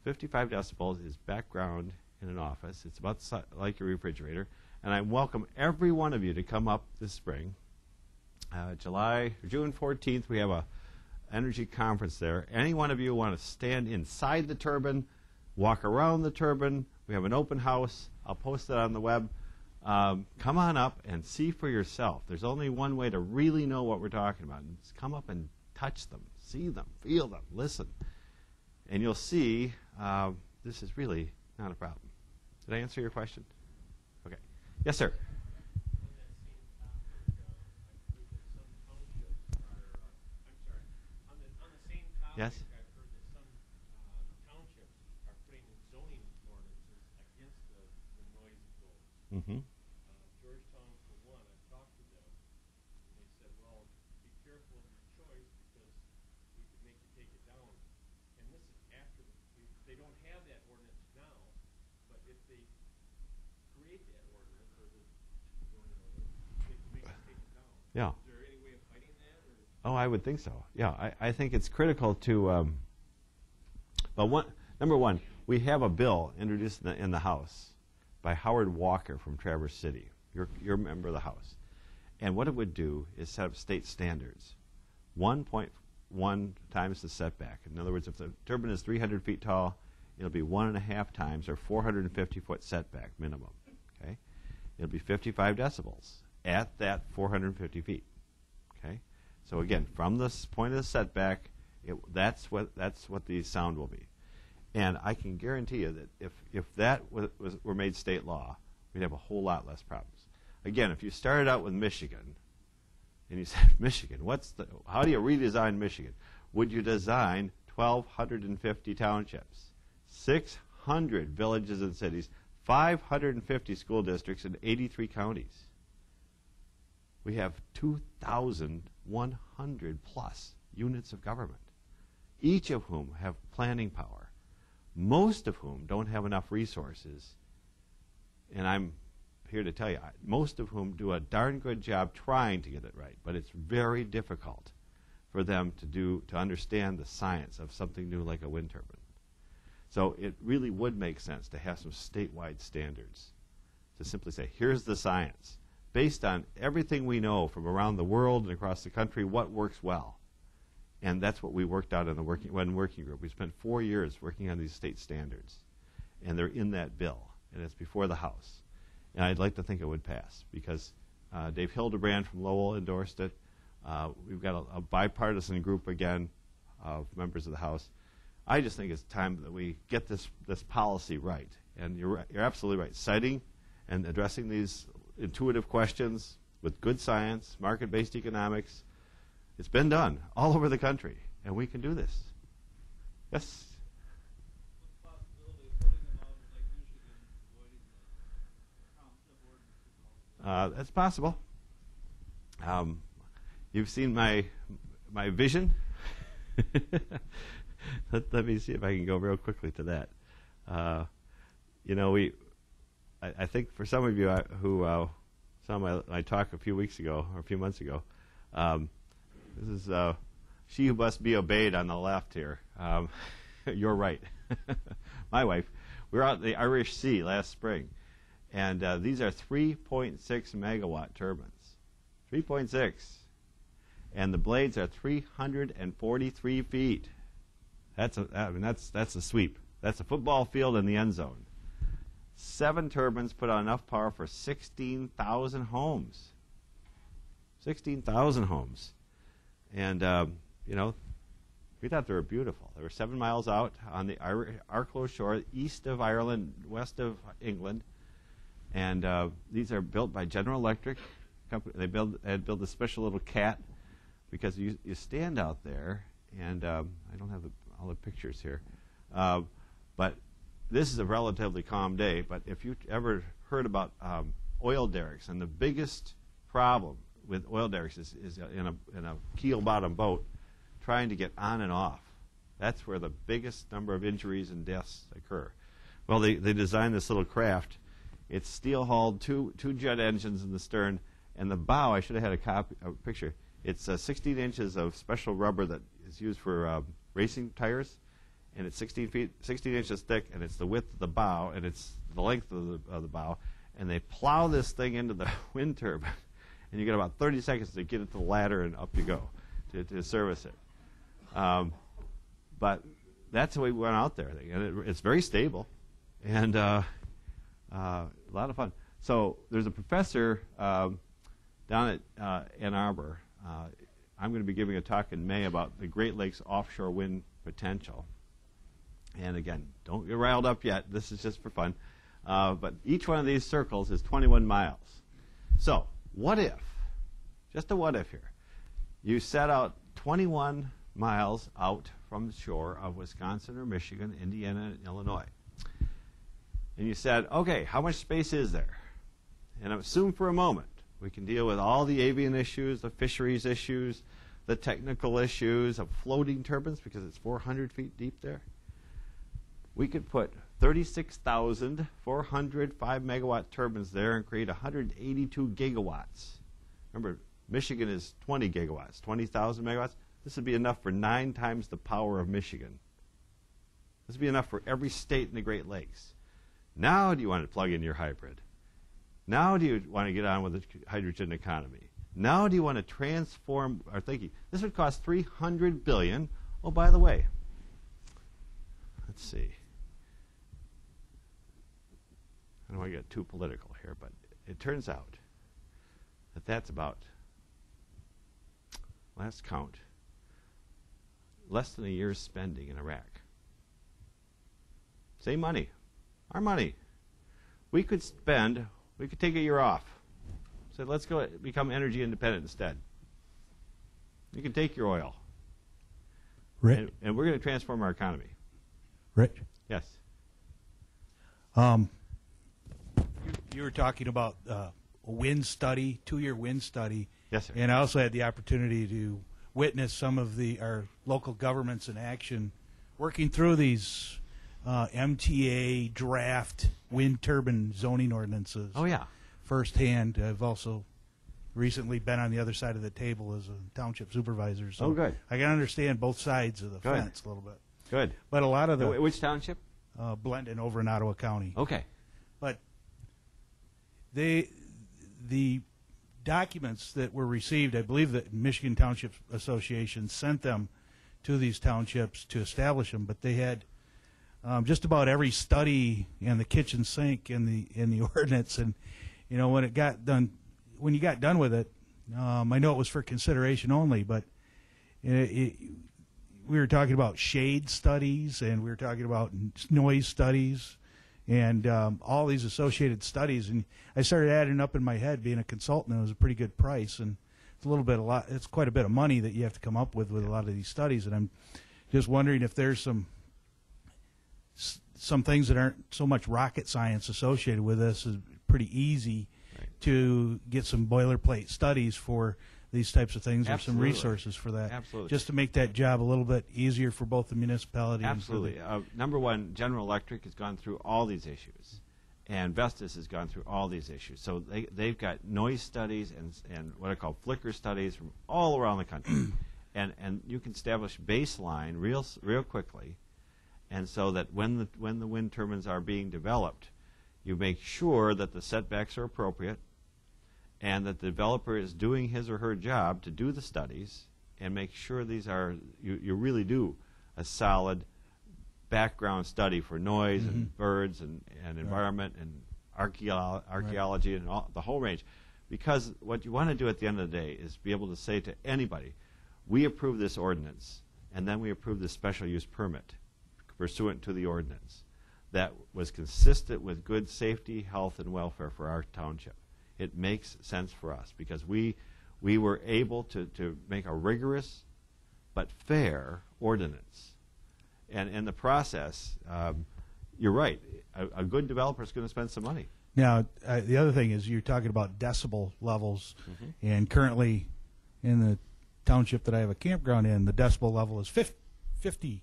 55 decibels is background in an office. It's about like your refrigerator. And I welcome every one of you to come up this spring. June 14th, we have a energy conference there. Any one of you want to stand inside the turbine, walk around the turbine. We have an open house. I'll post it on the web. Come on up and see for yourself. There's only one way to really know what we're talking about. It's come up and touch them, see them, feel them, listen. And you'll see this is really not a problem. Did I answer your question? Okay. Yes, sir. Yes. I've heard that some townships are putting in zoning ordinances against the noise goal. Mm-hmm. Georgetown, for one, I've talked to them, and they said, well, be careful of your choice because we could make you take it down. And this is after they don't have that ordinance now, but if they create that ordinance or the zoning ordinance, they can make you take it down. Yeah. Is there any way of fighting that? Or? Oh, I would think so. Yeah, I think it's critical to. Number one, we have a bill introduced in the House by Howard Walker from Traverse City. You're a member of the House, and what it would do is set up state standards. 1.1 times the setback. In other words, if the turbine is 300 feet tall, it'll be 1.5 times or 450-foot setback minimum. Okay, it'll be 55 decibels at that 450 feet. Okay. So again, from this point of the setback, that's what the sound will be, and I can guarantee you that if that were made state law, we'd have a whole lot less problems. Again, if you started out with Michigan, and you said Michigan, how do you redesign Michigan? Would you design 1,250 townships, 600 villages and cities, 550 school districts in 83 counties? We have 2,100 plus units of government, each of whom have planning power, most of whom don't have enough resources, and I'm here to tell you, most of whom do a darn good job trying to get it right, but it's very difficult for them to understand the science of something new like a wind turbine. So it really would make sense to have some statewide standards, to simply say, here's the science. Based on everything we know from around the world and across the country, what works well. And that's what we worked out in the working group. We spent 4 years working on these state standards. And they're in that bill. And it's before the House. And I'd like to think it would pass because Dave Hildebrand from Lowell endorsed it. We've got a bipartisan group again of members of the House. I just think it's time that we get this policy right. And you're absolutely right. Citing and addressing these intuitive questions with good science, market-based economics. It's been done all over the country, and we can do this. Yes? What's the possibility of putting them out in Lake Michigan, avoiding the township ordinance? That's possible. You've seen my vision. Let me see if I can go real quickly to that. I think for some of you who saw my talk a few weeks ago or a few months ago, this is she who must be obeyed on the left here. You're right. My wife. We were out in the Irish Sea last spring, and these are 3.6 megawatt turbines. 3.6. And the blades are 343 feet. That's a sweep. That's a football field in the end zone. 7 turbines put out enough power for 16,000 homes. 16,000 homes. And, we thought they were beautiful. They were 7 miles out on the Arklow shore, east of Ireland, west of England. And these are built by General Electric company. They had built a special little cat because you stand out there, and I don't have all the pictures here. But this is a relatively calm day, but if you ever heard about oil derricks, and the biggest problem with oil derricks is in a keel bottom boat trying to get on and off. That's where the biggest number of injuries and deaths occur. Well, they designed this little craft. It's steel-hulled, two jet engines in the stern, and the bow, I should have had a picture. It's 16 inches of special rubber that is used for racing tires. And it's 16 inches thick, and it's the width of the bow, and it's the length of the bow. And they plow this thing into the wind turbine, and you get about 30 seconds to get it to the ladder, and up you go to service it. But that's the way we went out there, and it's very stable, and a lot of fun. So there's a professor down at Ann Arbor. I'm going to be giving a talk in May about the Great Lakes offshore wind potential. And again, don't get riled up yet. This is just for fun. But each one of these circles is 21 miles. So what if, just a what if here, you set out 21 miles out from the shore of Wisconsin or Michigan, Indiana, and Illinois. And you said, okay, how much space is there? And assume for a moment we can deal with all the avian issues, the fisheries issues, the technical issues of floating turbines because it's 400 feet deep there. We could put 36,400 5-megawatt turbines there and create 182 gigawatts. Remember, Michigan is 20 gigawatts, 20,000 megawatts. This would be enough for 9 times the power of Michigan. This would be enough for every state in the Great Lakes. Now do you want to plug in your hybrid? Now do you want to get on with the hydrogen economy? Now do you want to transform our thinking? This would cost $300 billion. Oh, by the way, let's see. I don't want to get too political here, but it turns out that that's about, last count, less than a year's spending in Iraq. Same money. Our money. We could take a year off. So let's go become energy independent instead. You can take your oil. Rich? And we're going to transform our economy. Rich? Yes. You were talking about a wind study, 2-year wind study. Yes, sir. And I also had the opportunity to witness some of our local governments in action working through these MTA draft wind turbine zoning ordinances. Oh, yeah. Firsthand. I've also recently been on the other side of the table as a township supervisor. So Oh, good. I can understand both sides of the Good. fence a little bit. Good. But a lot of the Which township? blending over in Ottawa County. Okay. But the documents that were received, I believe that Michigan Township Association sent them to these townships to establish them, but they had just about every study and the kitchen sink in the ordinance. And you know, when you got done with it, I know it was for consideration only, but we were talking about shade studies and we were talking about noise studies and all these associated studies. And I started adding up in my head, being a consultant, it was a pretty good price, and it's quite a bit of money that you have to come up with a lot of these studies. And I'm just wondering if there's some things that aren't so much rocket science associated with this. Is pretty easy to get some boilerplate studies for these types of things. Absolutely. Or some resources for that. Absolutely. Just to make that job a little bit easier for both the municipality Absolutely. and Number one, General Electric has gone through all these issues, and Vestas has gone through all these issues. So they've got noise studies and what I call flicker studies from all around the country, and you can establish baseline real quickly, and so that when the wind turbines are being developed, you make sure that the setbacks are appropriate, and that the developer is doing his or her job to do the studies and make sure these are, you really do a solid background study for noise and birds and environment and archaeology and the whole range. Because what you want to do at the end of the day is be able to say to anybody, we approve this ordinance, and then we approve this special use permit pursuant to the ordinance that was consistent with good safety, health, and welfare for our township. It makes sense for us because we were able to make a rigorous but fair ordinance. And in the process, you're right, a good developer is going to spend some money. Now, the other thing is you're talking about decibel levels, and currently in the township that I have a campground in, the decibel level is 50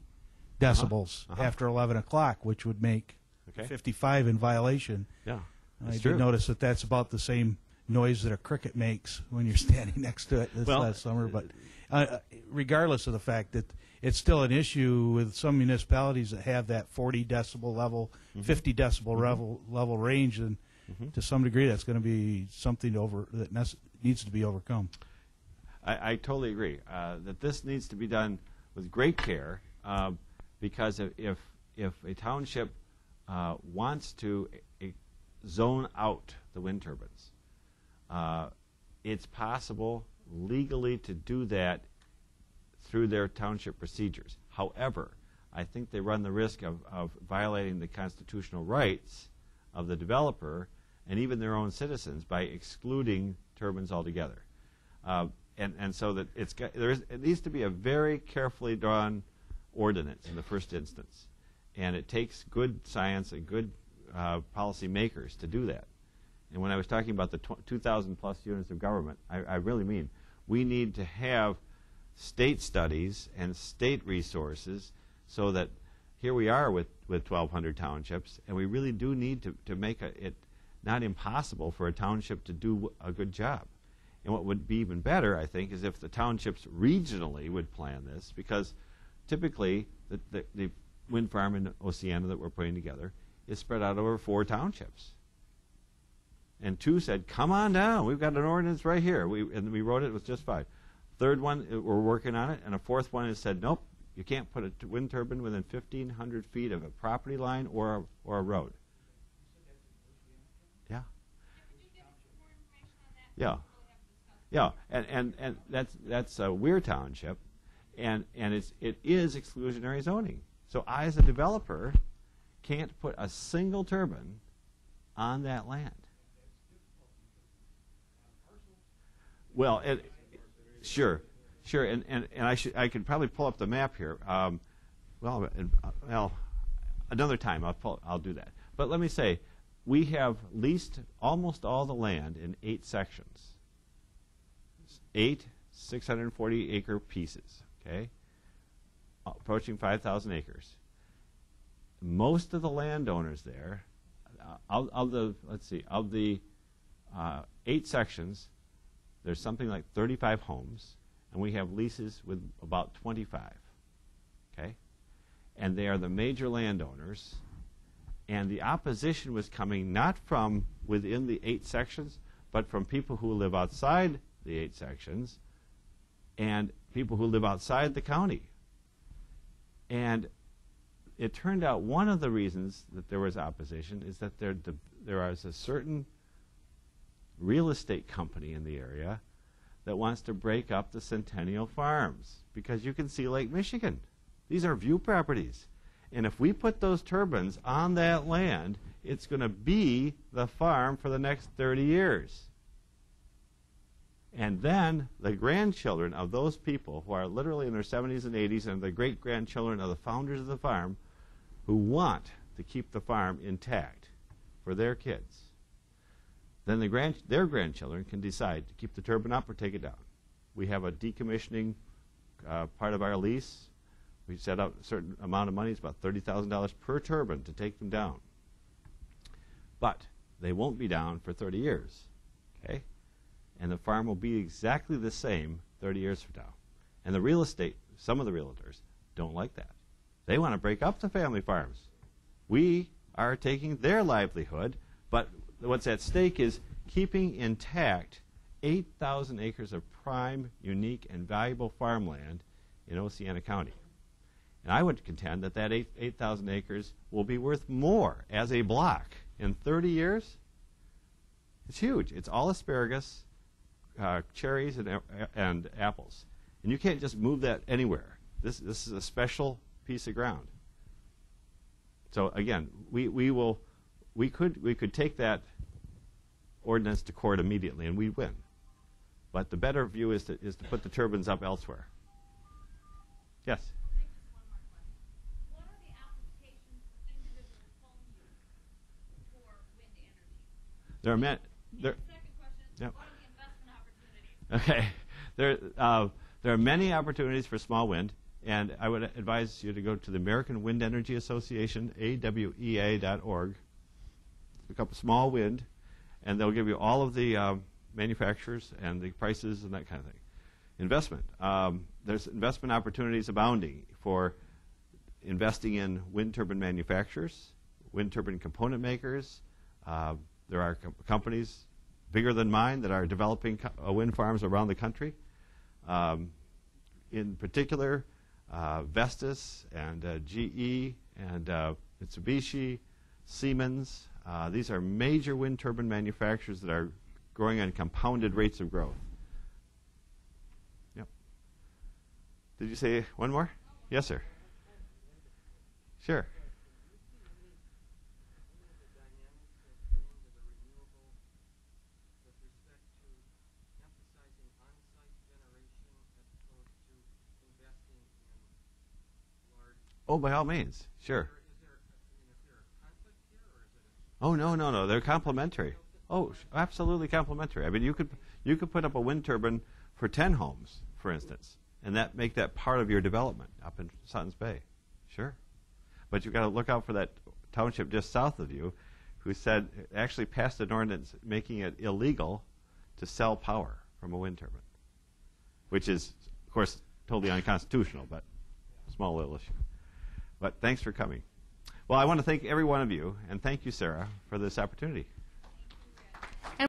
decibels after 11 o'clock, which would make 55 in violation. Yeah. I did notice that that's about the same noise that a cricket makes when you're standing next to it this last summer. But regardless of the fact that it's still an issue with some municipalities that have that 40 decibel level, 50 decibel level range, and to some degree that's going to be something that needs to be overcome. I totally agree that this needs to be done with great care because if a township wants to zone out the wind turbines, it's possible legally to do that through their township procedures. However, I think they run the risk of violating the constitutional rights of the developer and even their own citizens by excluding turbines altogether. And so that it needs to be a very carefully drawn ordinance in the first instance. And it takes good science and good policy makers to do that. And when I was talking about the 2,000 plus units of government, I really mean we need to have state studies and state resources so that here we are with 1,200 townships, and we really do need to make it not impossible for a township to do a good job. And what would be even better, I think, is if the townships regionally would plan this, because typically the wind farm in Oceana that we're putting together is spread out over 4 townships. And 2 said, come on down, we've got an ordinance right here. And we wrote it with just 5. Third one, we're working on it, and a fourth one has said, nope, you can't put a wind turbine within 1,500 feet of a property line or a road. Yeah. Yeah. Yeah, and that's a Weir Township, and it is exclusionary zoning. So I, as a developer, can't put a single turbine on that land. Well, sure, and I could probably pull up the map here. Well, another time I'll do that. But let me say, we have leased almost all the land in 8 sections. 8 640-acre pieces, okay, approaching 5,000 acres. Most of the landowners there, of the 8 sections, there's something like 35 homes, and we have leases with about 25, okay, and they are the major landowners, and the opposition was coming not from within the 8 sections, but from people who live outside the 8 sections, and people who live outside the county. And it turned out one of the reasons that there was opposition is that there is a certain real estate company in the area that wants to break up the Centennial Farms, because you can see Lake Michigan. These are view properties. And if we put those turbines on that land, it's going to be the farm for the next 30 years. And then the grandchildren of those people who are literally in their 70s and 80s and the great-grandchildren of the founders of the farm who want to keep the farm intact for their kids, then their grandchildren can decide to keep the turbine up or take it down. We have a decommissioning part of our lease. We set out a certain amount of money. It's about $30,000 per turbine to take them down. But they won't be down for 30 years, okay? And the farm will be exactly the same 30 years from now. And the real estate, some of the realtors, don't like that. They want to break up the family farms. We are taking their livelihood, but what's at stake is keeping intact 8,000 acres of prime, unique, and valuable farmland in Oceana County. And I would contend that 8,000 acres will be worth more as a block in 30 years. It's huge. It's all asparagus, cherries, and apples. And you can't just move that anywhere. This is a special piece of ground. So again, we could take that ordinance to court immediately and we'd win. But the better view is to put the turbines up elsewhere. Yes. What are the applications individual home use for wind energy? There are many. Second question, Yep. what are the investment opportunities? Okay. There are many opportunities for small wind, and I would advise you to go to the American Wind Energy Association, awea.org. Look up small wind, and they'll give you all of the manufacturers and the prices and that kind of thing. Investment. There's investment opportunities abounding for investing in wind turbine manufacturers, wind turbine component makers. There are companies bigger than mine that are developing wind farms around the country. In particular, Vestas and GE and Mitsubishi, Siemens. These are major wind turbine manufacturers that are growing on compounded rates of growth. Yep. Did you say one more? Yes, sir. Sure. Oh, by all means, sure. Oh, no. They're complementary. Oh, absolutely complementary. I mean, you could put up a wind turbine for 10 homes, for instance, and make that part of your development up in Suttons Bay. Sure. But you've got to look out for that township just south of you who actually passed an ordinance making it illegal to sell power from a wind turbine, which is, of course, totally unconstitutional, but a small little issue. But thanks for coming. Well, I want to thank every one of you, and thank you, Sarah, for this opportunity.